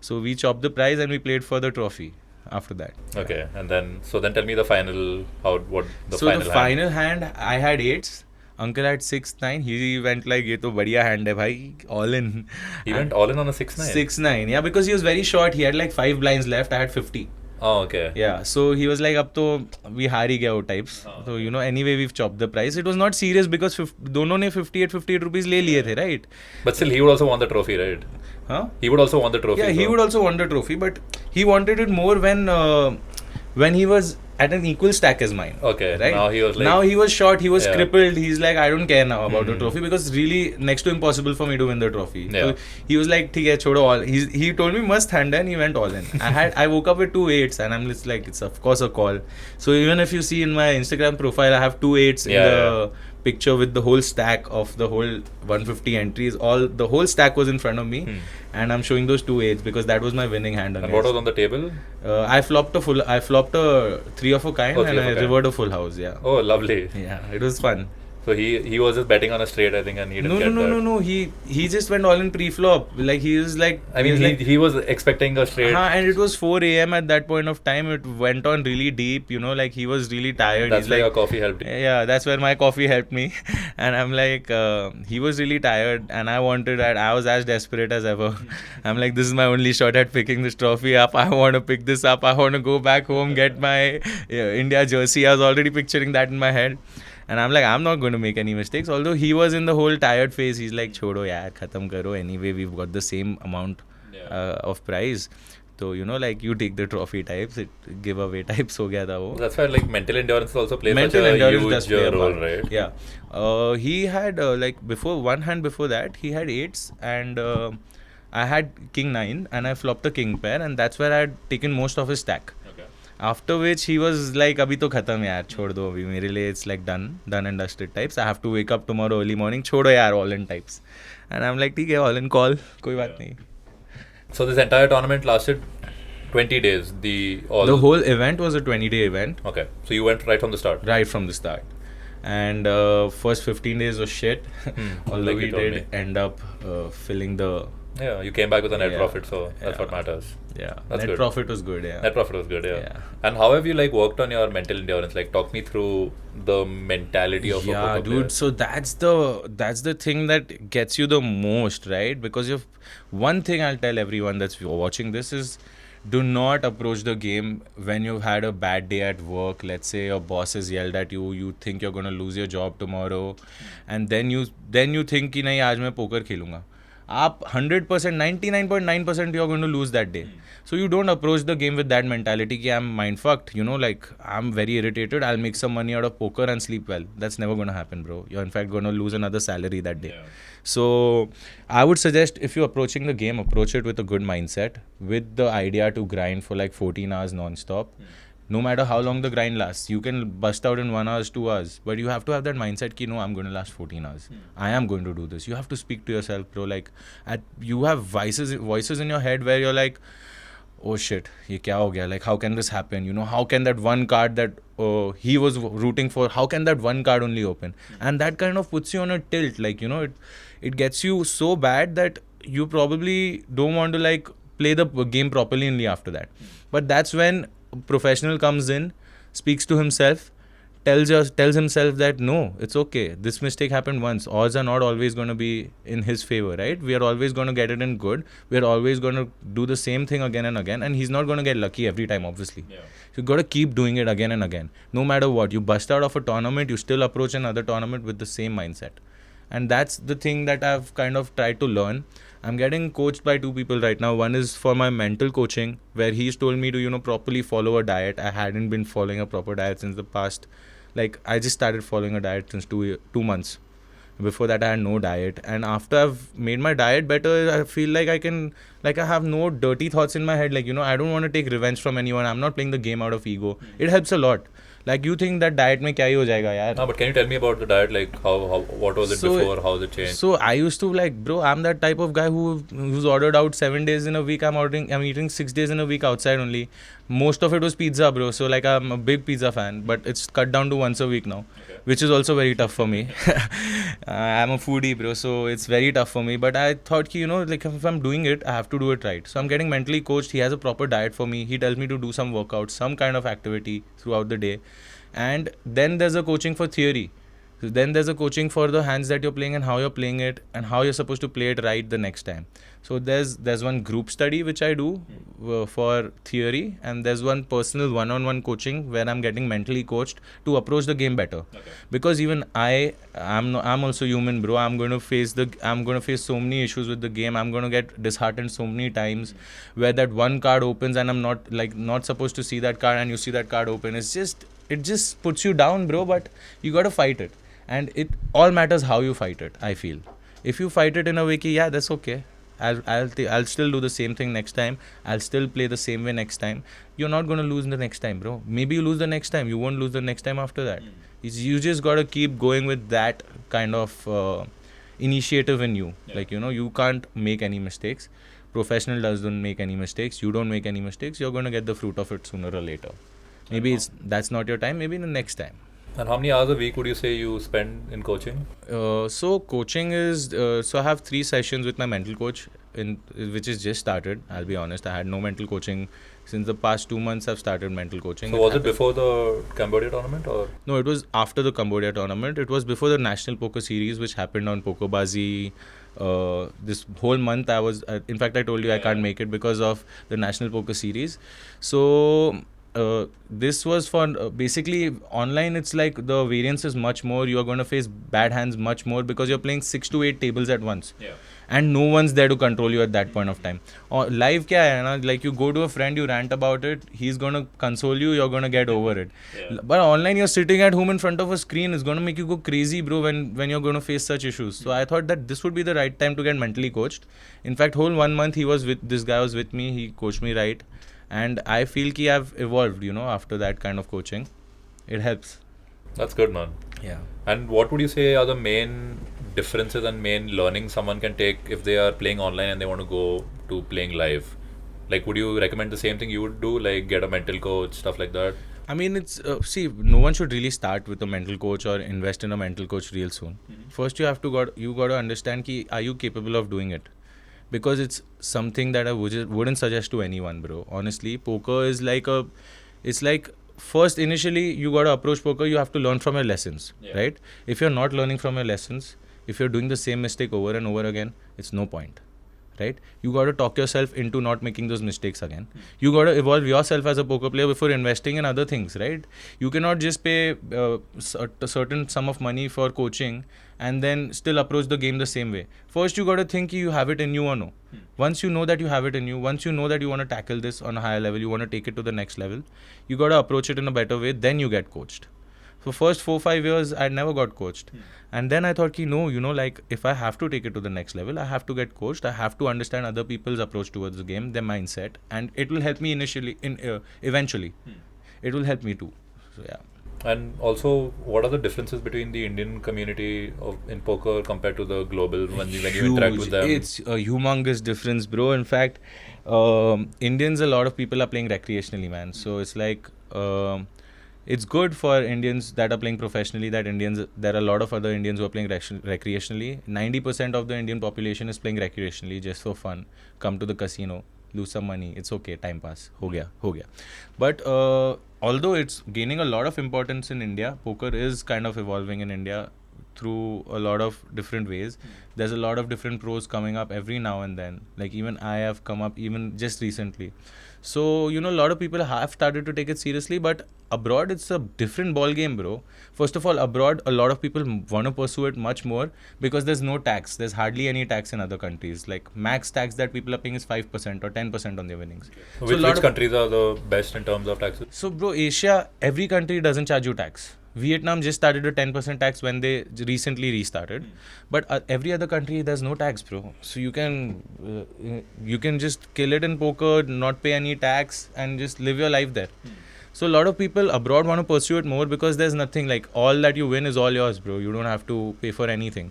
So we chopped the prize and we played for the trophy after that.
Okay, and then tell me the final,
The final hand, I had 8s. Uncle at 6'9", he went like, "ये तो बढ़िया hand है भाई, all in."
He went all in on a 6'9".
6'9", yeah, because he was very short. He had like 5 blinds left. I had 50.
Oh, okay.
Yeah, so he was like, अब तो we हार ही गया वो types. So you know, anyway we've chopped the price. It was not serious because दोनों ने 58 rupees ले लिए थे, right?
But still, he would also want the trophy, right?
Huh?
He would also want the trophy.
Yeah, he
so-
would also want the trophy, but he wanted it more when he was at an equal stack as mine.
Okay.
Right?
Now he was like.
Now he was short, he was
Yeah.
crippled. He's like, I don't care now about the trophy because it's really next to impossible for me to win the trophy.
Yeah.
So he was like, "ठीक है, छोड़ो all." He told me must hand and he went all in. I woke up with 2 8s and I'm just like, it's of course a call. So even if you see in my Instagram profile, I have 2 8s in the picture with the whole stack of the whole 150 entries. The whole stack was in front of me, and I'm showing those 2 8s because that was my winning hand.
And what was on the table?
I flopped a 3 of a kind
Oh,
and
three of
I
a kind.
rivered a full house. Yeah.
Oh, lovely.
Yeah, it was fun.
So he was just betting on a straight, I think, and he didn't get that.
No. He just went all in pre-flop. Like he was like.
I mean, he was expecting a straight.
And it was 4 a.m. at that point of time. It went on really deep. You know, like he was really tired.
That's
He's
why
like,
your coffee helped you.
yeah, that's where my coffee helped me. And I'm like, he was really tired, and I wanted that. I was as desperate as ever. I'm like, this is my only shot at picking this trophy up. I want to pick this up. I want to go back home, get my India jersey. I was already picturing that in my head. And I'm like, I'm not going to make any mistakes. Although he was in the whole tired phase. He's like, छोड़ो यार, खत्म करो. Anyway, we've got the same amount of prize. So, you know, like you take the trophy types, giveaway types हो गया था वो.
That's why like mental endurance also plays
Mental
such a
endurance does
huge
play a
role,
part.
right?
Yeah. He had like before one hand before that, he had 8s and I had king 9 and I flopped the king pair and that's where I had taken most of his stack.
Okay.
After which he was like, अभी तो खत्म यार, छोड़ दो अभी मेरे लिए. It's like done and dusted types. I have to wake up tomorrow early morning. छोड़ो यार all in types. And I'm like, ठीक है, all in call, कोई बात नहीं.
So this entire tournament lasted 20 days. The
whole event was a 20-day event.
Okay. So you went right from the start.
Right from the start. And first 15 days was shit. Although
Like
we
you told
did
me.
end up filling the.
Yeah, you came back with a net
Yeah.
profit, so that's
Yeah.
what matters.
Yeah,
That's
net
good.
profit was good. Yeah.
Net profit was good, yeah.
Yeah.
And how have you like worked on your mental endurance? Like, talk me through the mentality of a
Yeah,
poker
dude.
player.
So that's the thing that gets you the most, right? Because you've one thing I'll tell everyone that's watching this is, do not approach the game when you've had a bad day at work. Let's say your boss has yelled at you. You think you're gonna lose your job tomorrow, and then you think कि नहीं आज मैं poker खेलूंगा. आप 100%, 99.9% you're going to lose that day. So you don't approach the game with that mentality कि I'm mind fucked, you know, like I'm very irritated, I'll make some money out of poker and sleep well. That's never going to happen, bro. You're in fact going to lose another salary that day.
Yeah.
So I would suggest if you're approaching the game, approach it with a good mindset, with the idea to grind for like 14 hours non-stop. No matter how long the grind lasts, you can bust out in 1 hour, 2 hours, but you have to have that mindset ki, no, I'm going to last 14 hours. I am going to do this. You have to speak to yourself, bro. Like, you have voices in your head where you're like, oh shit, ye kya ho gaya? Like, how can this happen? You know, how can that one card that he was rooting for, how can that one card only open? And that kind of puts you on a tilt. Like, you know, it gets you so bad that you probably don't want to like play the game properly only after that. But that's when professional comes in, speaks to himself, tells himself that no, it's okay, this mistake happened once, odds are not always going to be in his favor, right? We are always going to get it in good, we are always going to do the same thing again and again, and he's not going to get lucky every time, obviously.
Yeah.
You got to keep doing it again and again. No matter what, you bust out of a tournament, you still approach another tournament with the same mindset. And that's the thing that I've kind of tried to learn. I'm getting coached by 2 people right now. One is for my mental coaching, where he's told me to, you know, properly follow a diet. I hadn't been following a proper diet since the past. Like, I just started following a diet since 2 months. Before that, I had no diet. And after I've made my diet better, I feel like I have no dirty thoughts in my head. Like, you know, I don't want to take revenge from anyone. I'm not playing the game out of ego. It helps a lot. Like, you think that diet mein kya hi ho jayega yaar?
No, but can you tell me about the diet? Like, what was it before? How's it changed?
So I used to like, bro, I'm that type of guy who's ordered out 7 days in a week. I'm eating 6 days in a week outside only. Most of it was pizza, bro. So like, I'm a big pizza fan, but it's cut down to once a week now, which is also very tough for me. I'm a foodie, bro, so it's very tough for me. But I thought, you know, like if I'm doing it, I have to do it right. So I'm getting mentally coached. He has a proper diet for me. He tells me to do some workouts, some kind of activity throughout the day. And then there's a coaching for theory. So then there's a coaching for the hands that you're playing and how you're playing it and how you're supposed to play it right the next time. So there's one group study which I do for theory, and there's one personal one-on-one coaching where I'm getting mentally coached to approach the game better.
Okay.
Because even I'm also human, bro. I'm going to face so many issues with the game. I'm going to get disheartened so many times where that one card opens and I'm not supposed to see that card, and you see that card open. It just puts you down, bro. But you got to fight it. And it all matters how you fight it, I feel. If you fight it in a way ki, yeah, that's okay. I'll still do the same thing next time. I'll still play the same way next time. You're not going to lose the next time, bro. Maybe you lose the next time. You won't lose the next time after that. You just got to keep going with that kind of initiative in you.
Yeah.
Like, you can't make any mistakes. Professional doesn't make any mistakes. You don't make any mistakes. You're going to get the fruit of it sooner or later. Maybe that's not your time. Maybe the next time.
And how many hours a week would you say you spend in coaching?
So coaching is so I have 3 sessions with my mental coach which is just started. I'll be honest, I had no mental coaching since the past 2 months. I've started mental coaching.
So was it before the Cambodia tournament or?
No, it was after the Cambodia tournament. It was before the National Poker Series, which happened on Pokerbazi. This whole month I was in fact I told you I can't make it because of the National Poker Series. So this was for basically online. It's like the variance is much more. You are going to face bad hands much more because you're playing 6 to 8 tables at once.
Yeah.
And no one's there to control you at that point of time. Live kya hai na? Like you go to a friend, you rant about it, he's going to console you, you're going to get over it.
Yeah.
But online, you're sitting at home in front of a screen, it's going to make you go crazy, bro, when you're going to face such issues. So I thought that this would be the right time to get mentally coached. In fact, whole 1 month this guy was with me, he coached me right. And I feel ki I've evolved, after that kind of coaching. It helps.
That's good, man.
Yeah.
And what would you say are the main differences and main learnings someone can take if they are playing online and they want to go to playing live? Like, would you recommend the same thing you would do, like get a mental coach, stuff like that?
I mean, it's see, no one should really start with a mental coach or invest in a mental coach real soon. First, you got to understand ki are you capable of doing it? Because it's something that I wouldn't suggest to anyone, bro. Honestly, poker is it's like first initially you got to approach poker. You have to learn from your lessons, right? If you're not learning from your lessons, if you're doing the same mistake over and over again, it's no point. Right? You got to talk yourself into not making those mistakes again. You got to evolve yourself as a poker player before investing in other things, right? You cannot just pay a certain sum of money for coaching and then still approach the game the same way. First, you got to think you have it in you or no. Once you know that you have it in you, once you know that you want to tackle this on a higher level, you want to take it to the next level, you got to approach it in a better way, then you get coached. For first 4-5 years, I never got coached. And then I thought, no, like if I have to take it to the next level, I have to get coached. I have to understand other people's approach towards the game, their mindset. And it will help me eventually. It will help me too. So, yeah.
And also, what are the differences between the Indian community in poker compared to the global when you interact with them?
It's a humongous difference, bro. In fact, Indians, a lot of people are playing recreationally, man. So it's like... it's good for Indians that are playing professionally, there are a lot of other Indians who are playing recreationally. 90% of the Indian population is playing recreationally just for fun. Come to the casino, lose some money, it's okay, time pass, ho gaya. But although it's gaining a lot of importance in India, poker is kind of evolving in India through a lot of different ways. There's a lot of different pros coming up every now and then. Like even I have come up even just recently. So, a lot of people have started to take it seriously, but abroad it's a different ball game, bro. First of all, abroad, a lot of people want to pursue it much more because there's no tax. There's hardly any tax in other countries. Like max tax that people are paying is 5% or 10% on their winnings.
Okay. So which countries are the best in terms of taxes?
So, bro, Asia, every country doesn't charge you tax. Vietnam just started a 10% tax when they recently restarted, but every other country there's no tax, bro. So you can just kill it in poker, not pay any tax, and just live your life there. So a lot of people abroad want to pursue it more because there's nothing like all that you win is all yours, bro. You don't have to pay for anything.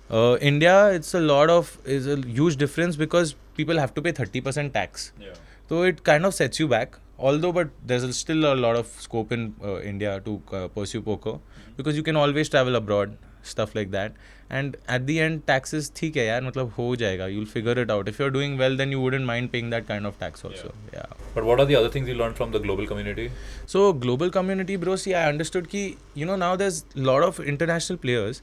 India, is a huge difference because people have to pay 30% tax.
Yeah.
So it kind of sets you back. But there's still a lot of scope in India to pursue poker because you can always travel abroad, stuff like that. And at the end, taxes, theek hai yaar, matlab ho jayega. You'll figure it out. If you're doing well, then you wouldn't mind paying that kind of tax also. Yeah.
But what are the other things you learned from the global community?
So global community, bro. See, I understood ki now there's a lot of international players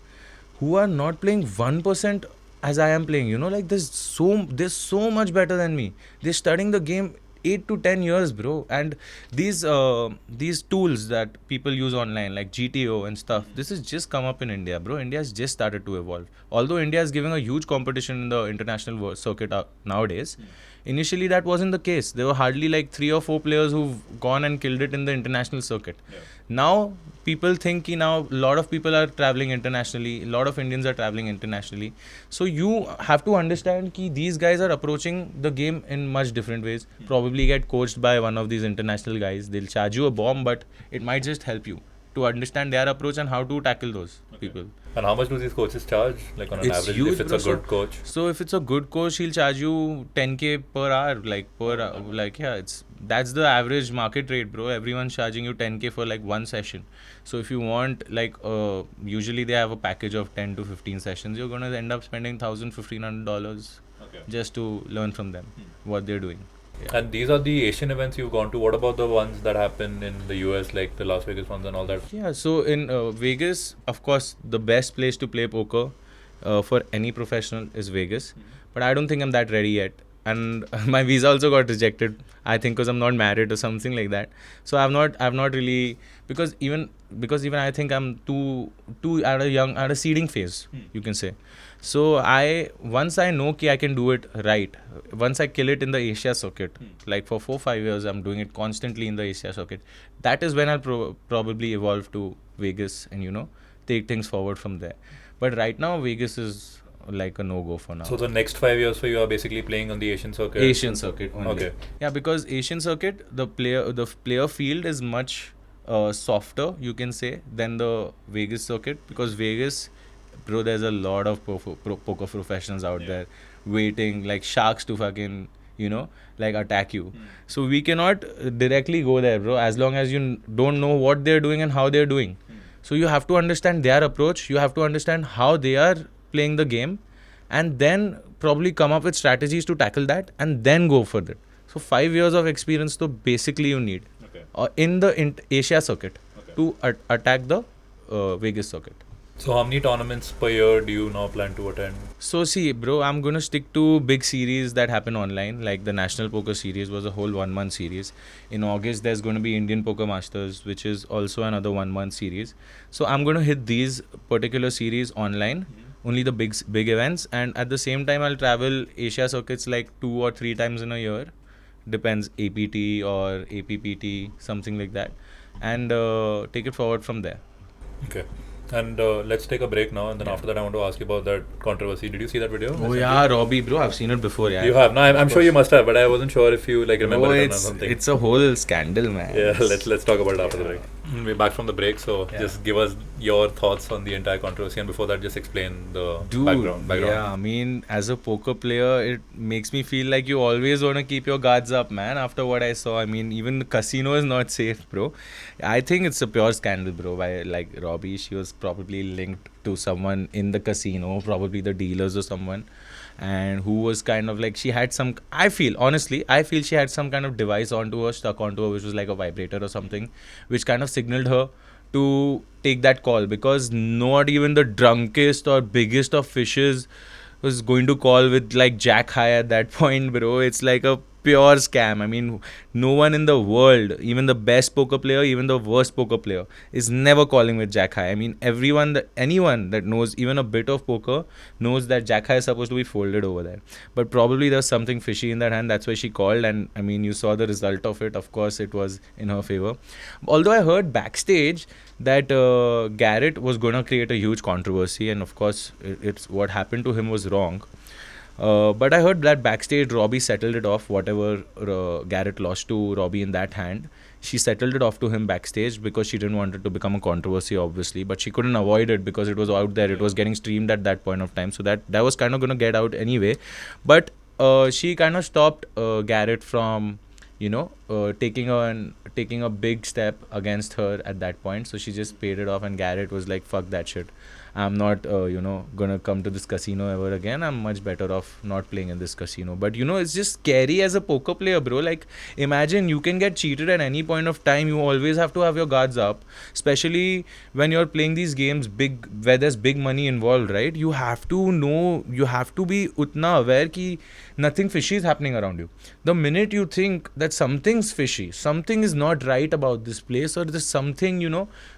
who are not playing 1% as I am playing. Like there's so much better than me. They're studying the game 8 to 10 years, bro. And these tools that people use online like GTO and stuff, this has just come up in India, bro. India has just started to evolve. Although India is giving a huge competition in the international circuit nowadays. Initially, that wasn't the case. There were hardly like 3 or 4 players who've gone and killed it in the international circuit.
Yeah.
Now, people think now a lot of people are traveling internationally. A lot of Indians are traveling internationally. So you have to understand that these guys are approaching the game in much different ways. Probably get coached by one of these international guys. They'll charge you a bomb, but it might just help you to understand their approach and how to tackle those people.
And how much do these coaches charge? Like on an
It's
average,
huge,
if it's
bro.
a good coach?
So if it's a good coach, he'll charge you 10K per hour, that's the average market rate, bro. Everyone's charging you 10K for like one session. So if you want usually they have a package of 10 to 15 sessions, you're gonna end up spending $1,000-$1,500 just to learn from them what they're doing. Yeah.
And these are the Asian events you've gone to. What about the ones that happen in the US, like the Las Vegas ones and all that?
Yeah, so in Vegas, of course, the best place to play poker for any professional is Vegas. But I don't think I'm that ready yet. And my visa also got rejected, I think, because I'm not married or something like that. So I've not really, because even I think I'm too at a seeding phase, you can say. So once I know I can do it right, once I kill it in the Asia circuit, like for 4-5 years I'm doing it constantly in the Asia circuit, that is when I'll probably evolve to Vegas and take things forward from there. But right now Vegas is like a no-go for now.
So the next 5 years for you are basically playing on the Asian circuit?
Asian circuit only.
Okay.
Yeah, because Asian circuit, the player field is much softer, you can say, than the Vegas circuit, because Vegas, bro, there's a lot of poker professionals out there waiting like sharks to fucking attack you. So we cannot directly go there, bro, as long as you don't know what they're doing and how they're doing. So you have to understand their approach, you have to understand how they are playing the game, and then probably come up with strategies to tackle that and then go for it. So 5 years of experience to basically you need in the Asia circuit to attack the Vegas circuit.
So how many tournaments per year do you now plan to attend?
So see, bro, I'm going to stick to big series that happen online, like the National Poker Series was a whole 1-month series. In August, there's going to be Indian Poker Masters, which is also another 1-month series. So I'm going to hit these particular series online, only the big events, and at the same time I'll travel Asia circuits like 2 or 3 times in a year. Depends, APT or APPT, something like that, and take it forward from there.
Okay. And let's take a break now, and then after that I want to ask you about that controversy. Did you see that video?
Oh yeah, Robbie, bro, I've seen it before. Yeah,
you have? No, I'm sure you must have, but I wasn't sure if you remember it or something.
It's a whole scandal, man.
Yeah, let's talk about it after the break. We're back from the break, so just give us your thoughts on the entire controversy, and before that, just explain the background.
Yeah, I mean, as a poker player, it makes me feel like you always want to keep your guards up, man. After what I saw, I mean, even the casino is not safe, bro. I think it's a pure scandal, bro. By Robbie, she was probably linked to someone in the casino, probably the dealers or someone, and who was kind of she had some, I feel she had some kind of device stuck onto her, which was like a vibrator or something, which kind of signaled her to take that call, because not even the drunkest or biggest of fishes was going to call with jack high at that point, bro. It's like a pure scam. I mean, no one in the world, even the best poker player, even the worst poker player, is never calling with jack high. I mean, anyone that knows even a bit of poker knows that jack high is supposed to be folded over there. But probably there's something fishy in that hand. That's why she called, and I mean, you saw the result of it. Of course, it was in her favor. Although I heard backstage that Garrett was going to create a huge controversy, and of course, it's what happened to him was wrong. But I heard that backstage Robbie settled it off, whatever Garrett lost to Robbie in that hand. She settled it off to him backstage because she didn't want it to become a controversy, obviously. But she couldn't avoid it because it was out there. It was getting streamed at that point of time. So that was kind of going to get out anyway. But she kind of stopped Garrett from, taking a big step against her at that point. So she just paid it off, and Garrett was like, fuck that shit. I'm not, gonna come to this casino ever again. I'm much better off not playing in this casino. But it's just scary as a poker player, bro. Like, imagine you can get cheated at any point of time. You always have to have your guards up, especially when you're playing these games big where there's big money involved, right? You have to know, you have to be utna aware ki nothing fishy is happening around you. The minute you think that something's fishy, something is not right about this place, or there's something,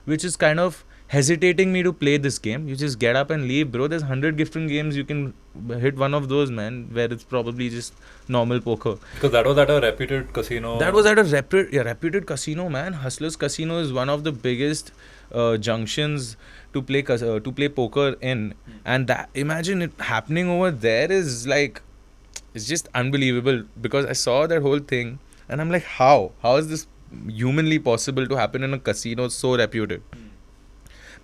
which is kind of hesitating me to play this game, you just get up and leave, bro. There's 100 different games. You can hit one of those, man, where it's probably just normal poker.
Because that was at a reputed casino.
That was at a reputed casino, man. Hustlers Casino is one of the biggest junctions to play poker in, and that, imagine it happening over there is like, it's just unbelievable, because I saw that whole thing and I'm like, how is this humanly possible to happen in a casino so reputed?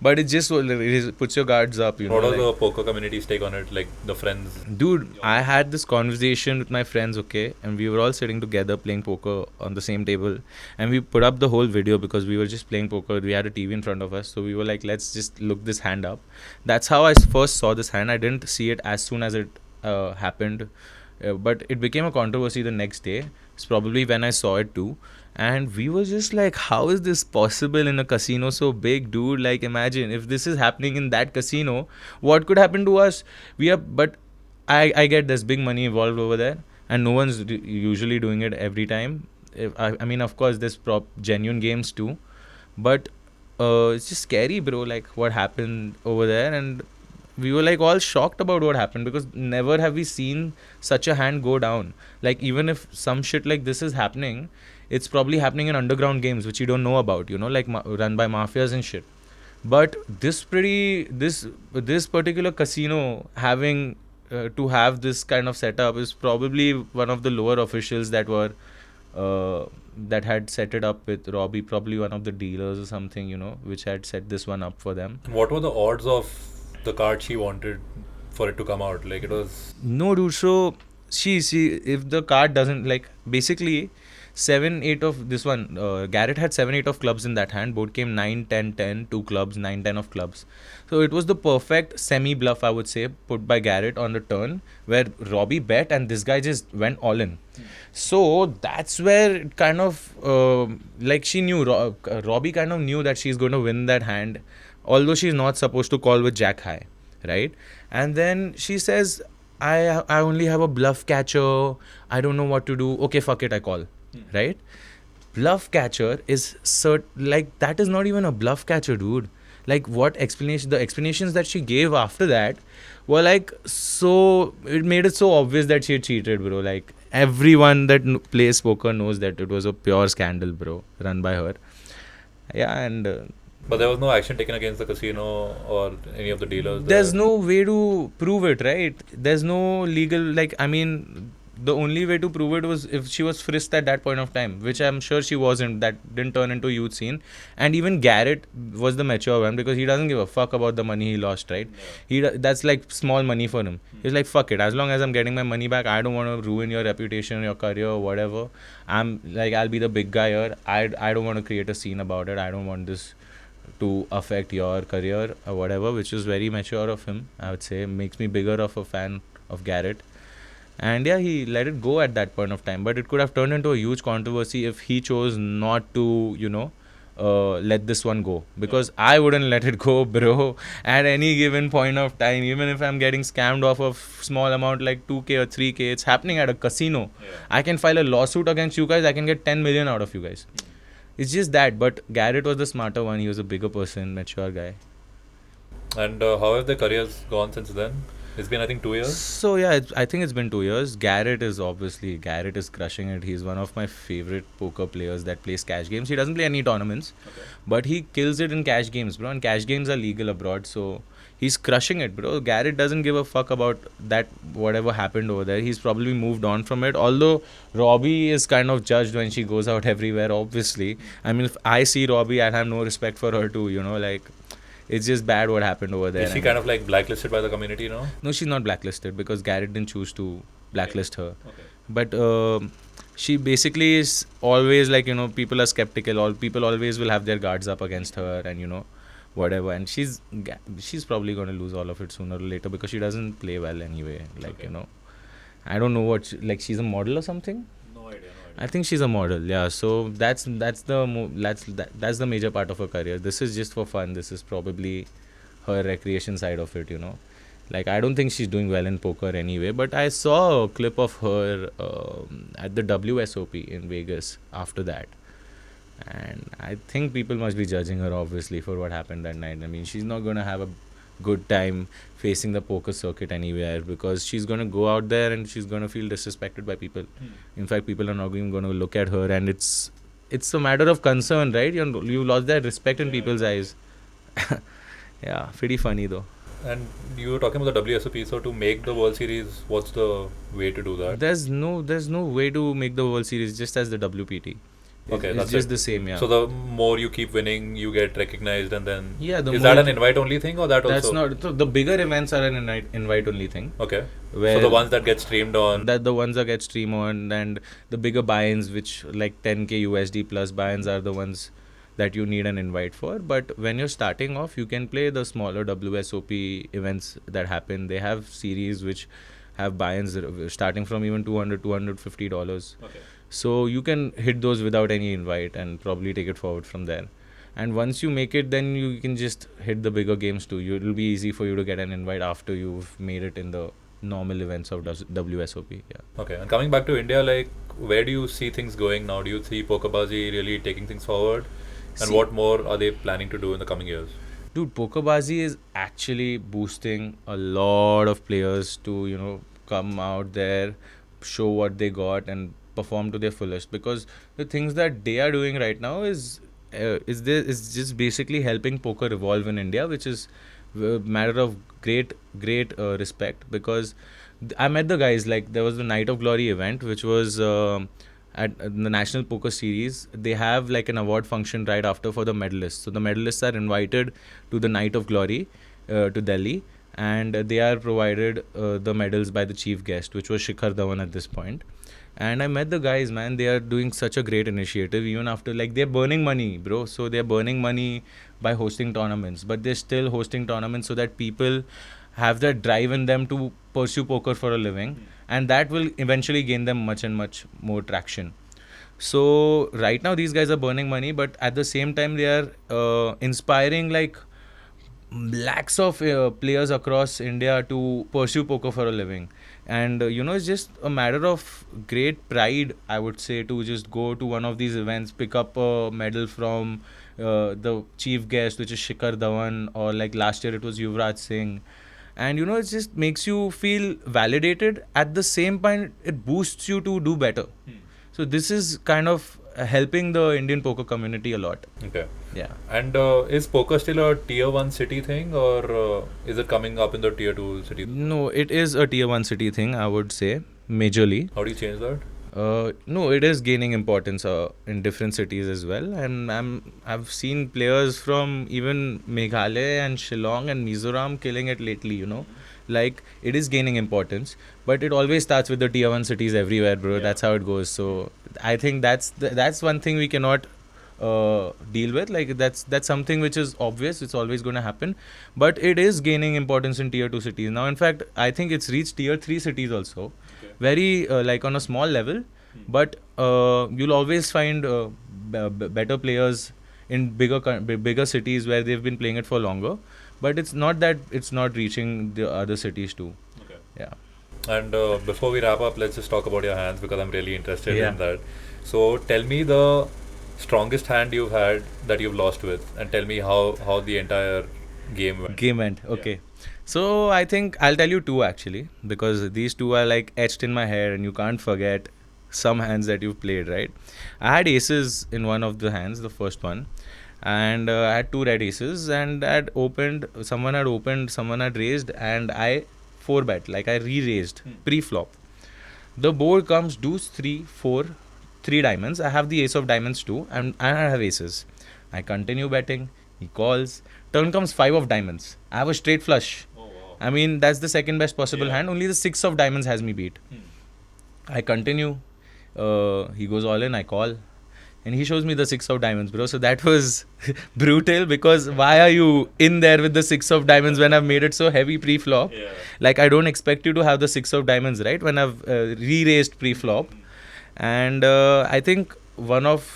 But it just puts your guards up,
What was the poker community's take on it? Like the friends?
Dude, I had this conversation with my friends, okay? And we were all sitting together playing poker on the same table. And we put up the whole video because we were just playing poker. We had a TV in front of us. So we were like, let's just look this hand up. That's how I first saw this hand. I didn't see it as soon as it happened. But it became a controversy the next day. It's probably when I saw it too. And we were just like, how is this possible in a casino so big, dude? Like, imagine if this is happening in that casino, what could happen to us? But I get there's big money involved over there, and no one's usually doing it every time. I mean, of course, there's genuine games too, but it's just scary, bro. Like, what happened over there, and we were like all shocked about what happened, because never have we seen such a hand go down. Like, even if some shit like this is happening, it's probably happening in underground games which you don't know about, like run by mafias and shit. But this particular casino having to have this kind of setup is probably one of the lower officials that had set it up with Robbie, probably one of the dealers or something, which had set this one up for them.
What were the odds of the card she wanted for it to come out? Like, it was...
No, dude. So she if the card doesn't, like, basically 7-8 of this one, Garrett had 7-8 of clubs in that hand. Board came 9-10-10, 2 clubs, 9-10 of clubs. So it was the perfect semi bluff, I would say, put by Garrett on the turn, where Robbie bet and this guy just went all in. So that's where it kind of like, she knew, Robbie kind of knew that she's going to win that hand, although she's not supposed to call with jack high, right? And then she says, I only have a bluff catcher, I don't know what to do. Okay, fuck it, I call. Right? Bluff catcher is like, that is not even a bluff catcher, dude. Like, the explanations that she gave after that were like, so it made it so obvious that she had cheated, bro. Like, everyone that plays poker knows that it was a pure scandal, bro, run by her. Yeah. And
but there was no action taken against the casino or any of the dealers.
There's no way to prove it, right? There's no legal, like, I mean, the only way to prove it was if she was frisked at that point of time, which I'm sure she wasn't. That didn't turn into a youth scene. And even Garrett was the mature one, because he doesn't give a fuck about the money he lost, right? That's like small money for him. He's like, fuck it, as long as I'm getting my money back, I don't want to ruin your reputation, your career, or whatever. I'm like, I'll be the big guy here. I don't want to create a scene about it. I don't want this to affect your career or whatever, which is very mature of him, I would say. Makes me bigger of a fan of Garrett. And yeah, he let it go at that point of time. But it could have turned into a huge controversy if he chose not to, let this one go. Because I wouldn't let it go, bro, at any given point of time. Even if I'm getting scammed off of small amount like 2K or 3K, it's happening at a casino. Yeah. I can file a lawsuit against you guys. I can get 10 million out of you guys. It's just that. But Garrett was the smarter one. He was a bigger person, mature guy.
And how have their careers gone since then? It's been, I think, 2 years.
So yeah, I think it's been 2 years. Garrett is crushing it. He's one of my favorite poker players that plays cash games. He doesn't play any tournaments, but he kills it in cash games, bro. And cash games are legal abroad, so he's crushing it, bro. Garrett doesn't give a fuck about that, whatever happened over there. He's probably moved on from it. Although Robbie is kind of judged when she goes out everywhere, obviously. I mean, if I see Robbie, I'd have no respect for her too, like... It's just bad what happened over there.
Is she kind of like blacklisted by the community now?
No, she's not blacklisted, because Garrett didn't choose to blacklist her.
Okay.
But she basically is always like, people are skeptical. All people always will have their guards up against her, and whatever. And she's probably going to lose all of it sooner or later because she doesn't play well anyway. Like,
Okay.
you know, I don't know what, like, she's a model or something?
No idea.
I think she's a model, yeah. So that's the major part of her career. This is just for fun. This is probably her recreation side of it, you know. Like, I don't think she's doing well in poker anyway. But I saw a clip of her at the WSOP in Vegas after that, and I think people must be judging her obviously for what happened that night. I mean, she's not gonna have a good time facing the poker circuit anywhere because she's gonna go out there and she's gonna feel disrespected by people. In fact, people are not even going to look at her, and it's a matter of concern, right? You lost that respect in people's eyes. Yeah, pretty funny though.
And you were talking about the WSOP. So to make the World Series, what's the way to do that?
There's no way to make the World Series just as the WPT.
Okay,
It's
that's
just
it.
the same, yeah.
So the more you keep winning, you get recognized, and then
Yeah, the
is
more
that an
you-
invite only thing or that
That's
also?
not. So the bigger events are an invite only thing.
Okay.
Where
So the ones that get streamed on.
that the ones that get stream on, and the bigger buy-ins, which like 10k USD plus buy-ins, are the ones that you need an invite for. But when you're starting off, you can play the smaller WSOP events that happen. They have series which have buy-ins starting from even $250.
Okay.
So you can hit those without any invite and probably take it forward from there. And once you make it, then you can just hit the bigger games too. It'll be easy for you to get an invite after you've made it in the normal events of WSOP. Yeah.
Okay. And coming back to India, like, where do you see things going now? Do you see Pokerbazi really taking things forward? And
See-
what more are they planning to do in the coming years?
Dude, Pokerbazi is actually boosting a lot of players to, you know, come out there, show what they got, and perform to their fullest. Because the things that they are doing right now is just basically helping poker evolve in India, which is a matter of great respect. Because I met the guys, like, there was the Night of Glory event, which was at the National Poker Series. They have like an award function right after for the medalists. So the medalists are invited to the Night of Glory to Delhi, and they are provided the medals by the chief guest, which was Shikhar Dhawan at this point. And I met the guys, man. They are doing such a great initiative, even after, like, they're burning money, bro. So they're burning money by hosting tournaments, but they're still hosting tournaments so that people have that drive in them to pursue poker for a living, and that will eventually gain them much and much more traction. So right now these guys are burning money, but at the same time they are inspiring like lakhs of players across India to pursue poker for a living. And you know, it's just a matter of great pride, I would say, to just go to one of these events, pick up a medal from the chief guest, which is Shikhar Dhawan, or like last year it was Yuvraj Singh. And you know, it just makes you feel validated. At the same point, it boosts you to do better. So this is kind of helping the Indian poker community a lot.
Okay.
Yeah.
And is poker still a tier 1 city thing, or is it coming up in the tier 2 cities?
No, it is a tier 1 city thing, I would say, majorly.
How do you change that?
No, it is gaining importance in different cities as well, and I've seen players from even Meghalaya and Shillong and Mizoram killing it lately. You know, like, it is gaining importance, but it always starts with the tier 1 cities everywhere, bro.
Yeah.
That's how it goes. So I think that's one thing we cannot deal with. Like, that's something which is obvious. It's always going to happen, but it is gaining importance in tier 2 cities now. In fact, I think it's reached tier 3 cities also.
Okay.
Very like on a small level, but you'll always find better players in bigger cities where they've been playing it for longer. But it's not that it's not reaching the other cities too.
Okay.
Yeah.
And before we wrap up, let's just talk about your hands, because I'm really interested
Yeah.
in that. So tell me the strongest hand you've had that you've lost with, and tell me how the entire game went.
Game end. Okay. So I think I'll tell you two actually, because these two are like etched in my head and you can't forget some hands that you've played, right? I had aces in one of the hands, the first one, and I had two red aces, and someone had raised, and I 4-bet, like I re-raised pre-flop. The board comes deuce 3 4 3 diamonds. I have the ace of diamonds too, and I have aces. I continue betting. He calls. Turn comes 5 of diamonds. I have a straight flush.
Oh, wow.
I mean, that's the second best possible
Yeah.
hand. Only the 6 of diamonds has me beat. I continue. He goes all in. I call. And he shows me the 6 of diamonds, bro. So that was brutal, because why are you in there with the 6 of diamonds when I've made it so heavy pre-flop?
Yeah.
Like, I don't expect you to have the 6 of diamonds, right? When I've re-raised pre-flop. And I think one of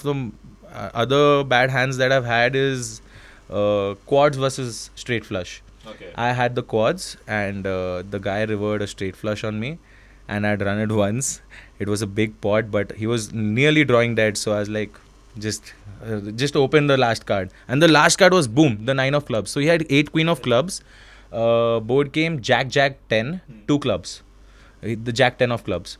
the other bad hands that I've had is quads versus straight flush.
Okay.
I had the quads, and the guy revered a straight flush on me, and I'd run it once. It was a big pot, but he was nearly drawing dead, so I was like, just open the last card, and the last card was boom, the 9 of clubs. So he had 8 queen of clubs. Board came Jack 10, 2 clubs, the Jack 10 of clubs.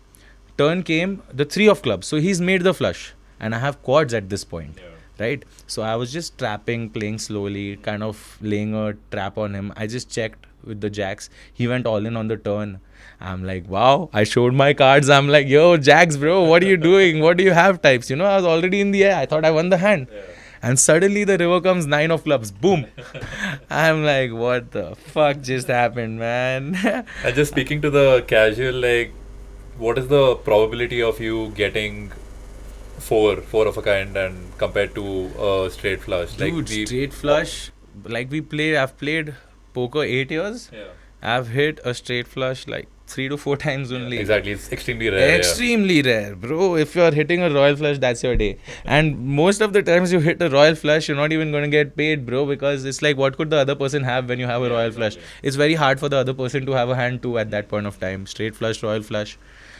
Turn came the 3 of clubs, so he's made the flush, and I have quads at this point.
Yeah.
Right, so I was just trapping, playing slowly, kind of laying a trap on him. I just checked with the jacks. He went all in on the turn. I'm like, wow. I showed my cards. I'm like, yo, jacks, bro, what are you doing? What do you have? Types. I was already in the air. I thought I won the hand.
Yeah.
And suddenly the river comes 9 of clubs. Boom. I'm like, what the fuck just happened, man?
And just speaking to the casual, like, what is the probability of you getting four of a kind, and compared to a straight flush?
Dude, straight flush. Like, I've played poker 8 years.
Yeah.
I've hit a straight flush like 3 to 4 times only.
Exactly, it's extremely rare.
Extremely rare, bro. If you're hitting a royal flush, that's your day. And most of the times you hit a royal flush, you're not even going to get paid, bro, because it's like, what could the other person have when you have a
Yeah,
royal flush?
exactly.
It's very hard for the other person to have a hand too at that point of time. Straight flush, royal flush,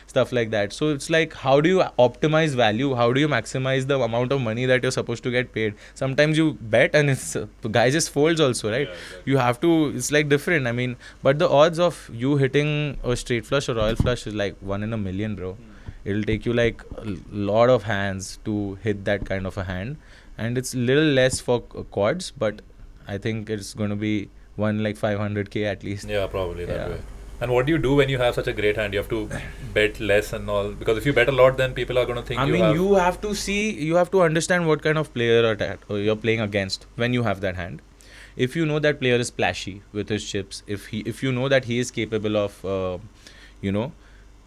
stuff like that. So it's like, how do you optimize value? How do you maximize the amount of money that you're supposed to get paid? Sometimes you bet and the guy just folds also, right?
Yeah, exactly.
You have to, it's like different. I mean, but the odds of you hitting a straight flush or royal flush is like 1 in a million, bro. It'll take you like a lot of hands to hit that kind of a hand, and it's little less for quads, but I think it's going to be one like 500k at least.
Yeah, probably that
Yeah.
way. And what do you do when you have such a great hand? You have to bet less and all, because if you bet a lot, then people are going to think
I
you
mean,
have.
you have to see, you have to understand what kind of player you're playing against when you have that hand. If you know that player is splashy with his chips, if you know that he is capable of,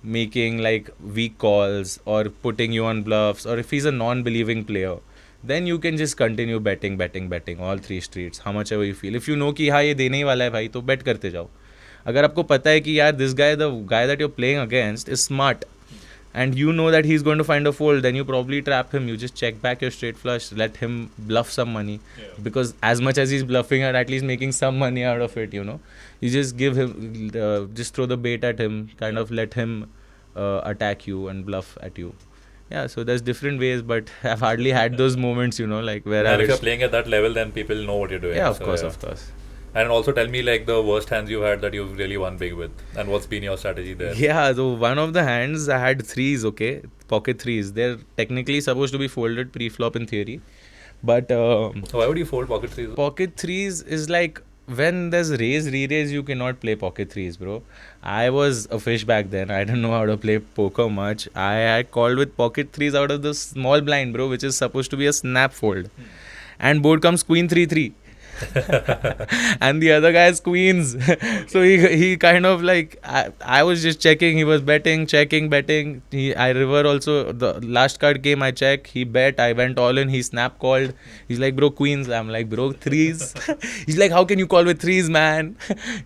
making like weak calls or putting you on bluffs, or if he's a non-believing player, then you can just continue betting all 3 streets, how much ever you feel. If you know कि हाँ ये देने ही वाला है भाई, तो bet करते जाओ. अगर आपको पता है कि यार this guy, the guy that you're playing against is smart, and you know that he's going to find a fold, then you probably trap him. You just check back your straight flush, let him bluff some money,
Yeah.
because as much as he's bluffing, you're at least making some money out of it. You just give him, just throw the bait at him, kind of let him attack you and bluff at you. Yeah, so there's different ways, but I've hardly had those moments, like where
And
I
if you're
was.
playing at that level, then people know what you're doing.
Yeah, of
So,
course,
yeah.
of course.
And also tell me like the worst hands you've had that you've really won big with, and what's been your strategy there?
Yeah, so one of the hands I had threes, okay, pocket threes. They're technically supposed to be folded pre-flop in theory, but
So why would you fold pocket threes?
pocket threes is like when there's raise, re-raise, you cannot play pocket threes, bro. I was a fish back then. I didn't know how to play poker much. I had called with pocket threes out of the small blind, bro, which is supposed to be a snap fold, and board comes queen 3-3. And the other guy's queens. So he kind of like, I was just checking. He was betting, checking, betting. I river also. The last card came, I check. He bet. I went all in. He snap called. He's like, bro, queens. I'm like, bro, threes. He's like, how can you call with threes, man?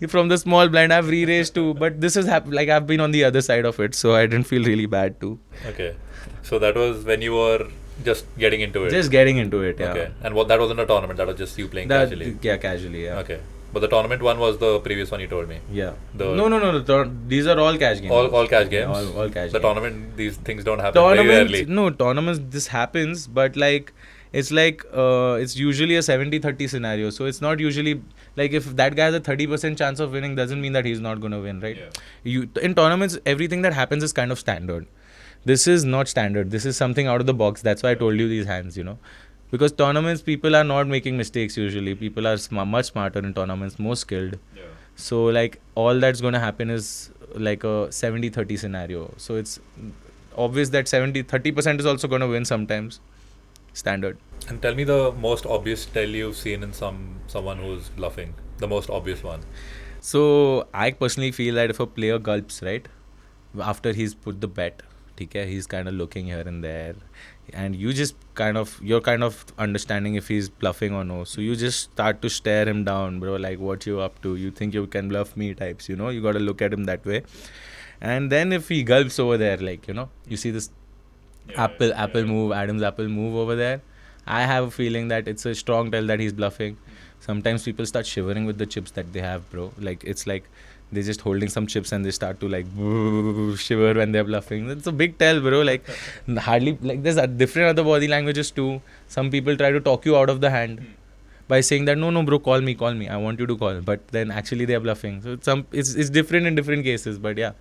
From the small blind, I've re-raised too. But this is like I've been on the other side of it, so I didn't feel really bad too.
Okay, so that was when you were just getting into it.
Just getting into it, yeah.
Okay, and that wasn't a tournament. That was just you playing casually.
Yeah, casually, yeah.
Okay, but the tournament one was the previous one you told me.
Yeah.
The-
No. These are all cash games.
All cash
Yeah,
games.
all cash
The
games.
tournament, these things don't happen very rarely.
Tournaments, this happens, but like, it's like, it's usually a 70-30 scenario. So it's not usually, like, if that guy has a 30% chance of winning, doesn't mean that he's not going to win, right?
Yeah.
In tournaments, everything that happens is kind of standard. This is not standard. This is something out of the box. That's why I told you these hands, Because tournaments, people are not making mistakes usually. People are much smarter in tournaments, more skilled.
Yeah.
So, like, all that's going to happen is like a 70-30 scenario. So, it's obvious that 30% is also going to win sometimes. Standard.
And tell me the most obvious tell you've seen in someone who's bluffing. The most obvious one.
So, I personally feel that if a player gulps, right, after he's put the bet, Okay, he's kind of looking here and there, and you're kind of understanding if he's bluffing or no. So you just start to stare him down, bro. Like, what you up to? You think you can bluff me? Types. You got to look at him that way. And then if he gulps over there, like, you see this apple move, Adam's apple move over there. I have a feeling that it's a strong tell that he's bluffing. Sometimes people start shivering with the chips that they have, bro. Like, it's like they're just holding some chips and they start to like shiver when they're bluffing. It's a big tell, bro. Like, hardly, like, there's different other body languages too. Some people try to talk you out of the hand by saying that no, bro, call me, I want you to call. But then actually they're bluffing. So it's different in different cases. But yeah.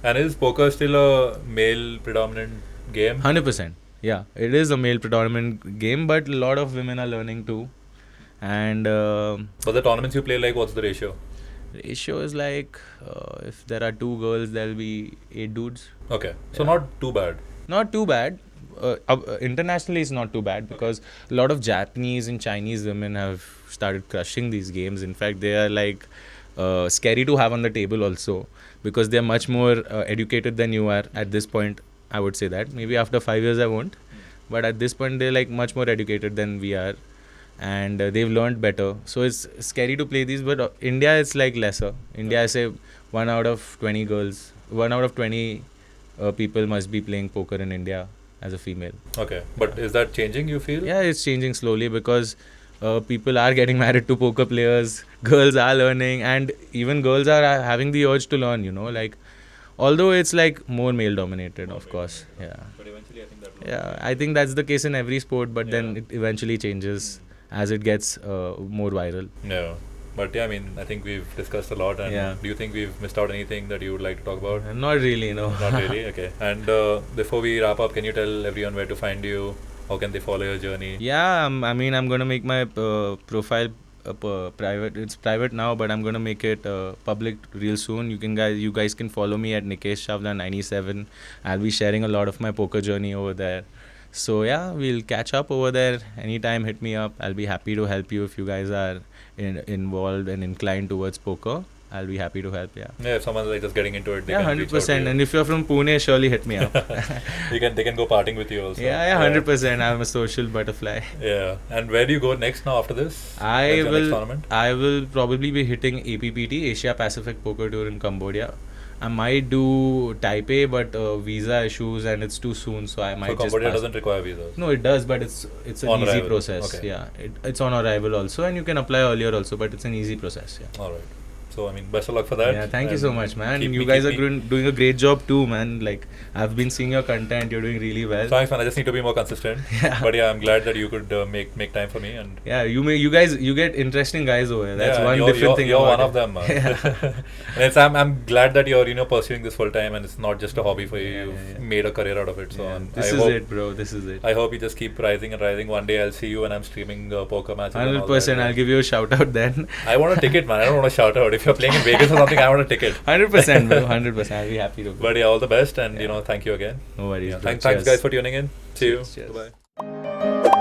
And is poker still a male predominant game?
100%. Yeah, it is a male predominant game, but a lot of women are learning too. And
For the tournaments you play, like, what's the ratio?
ratio is like if there are 2 girls, there'll be 8 dudes.
Okay, so
Yeah.
not too bad.
Not too bad. Internationally, it's not too bad because a lot of Japanese and Chinese women have started crushing these games. In fact, they are like scary to have on the table also because they're much more educated than you are at this point. I would say that. Maybe after 5 years, I won't. But at this point, they're like much more educated than we are. And they've learned better. So it's scary to play these. But India, it's like lesser. India, I say 1 out of 20 girls, 1 out of 20 people must be playing poker in India as a female.
Okay, but is that changing, you feel?
Yeah, it's changing slowly because people are getting married to poker players. Girls are learning, and even girls are having the urge to learn. Like, although it's like more male dominated, of course. Yeah.
But eventually, I think that will.
Yeah, I think that's the case in every sport, but then it eventually changes as it gets more viral.
Yeah. But yeah, I mean, I think we've discussed a lot. And
Yeah.
do you think we've missed out anything that you would like to talk about?
Not really, no.
Not really. Okay. And before we wrap up, can you tell everyone where to find you? How can they follow your journey?
Yeah, I mean, I'm gonna make my profile private. It's private now, but I'm gonna make it public real soon. You guys can follow me at Nikesh Chawla 97. I'll be sharing a lot of my poker journey over there. So yeah, we'll catch up over there anytime. Hit me up. I'll be happy to help you if you guys are involved and inclined towards poker. I'll be happy to help. Yeah.
Yeah, if someone's like just getting into it, they
Yeah,
can reach out to
100%.
you.
And if you're from Pune, surely hit me up.
They can go partying with you also.
Yeah, 100%. I'm a social butterfly.
Yeah. And where do you go next now after this?
I
When's your next
will.
tournament?
I will probably be hitting APPT, Asia Pacific Poker Tour in Cambodia. I might do Taipei, but visa issues and it's too soon, so I might
So
just
Cambodia
pass.
doesn't require visas.
No, it does, but it's an
On
easy
arrival.
process.
Okay.
Yeah, it's on arrival also, and you can apply earlier also, but it's an easy process. Yeah.
All right. So I mean, best of luck for that.
Yeah, thank you so much, man.
keep
You
me-
guys
keep
are
me-
doing a great job too, man. Like, I've been seeing your content. You're doing really well.
Thanks, man. I just need to be more consistent.
Yeah.
But yeah, I'm glad that you could make time for me. And
Yeah, you get interesting guys over here. That's
yeah,
one
you're,
different thing.
You're
about
one of
it.
them. And I'm glad that you're pursuing this full time and it's not just a hobby for you.
Yeah,
You've
yeah.
made a career out of it. So
Yeah,
and
this
I
is
hope,
it, bro. This is it.
I hope you just keep rising and rising. One day I'll see you when I'm streaming poker matches. and all
100%.
that.
I'll give you a shout out then.
I want a ticket, man. I don't want to shout out. If you're playing in Vegas or something, I want a ticket.
100%, bro. 100%. I'll be happy to.
But yeah, all the best and
Yeah.
thank you again.
No worries.
Yeah,
bro.
thanks guys
Cheers.
for tuning in. See you.
Cheers.
Bye.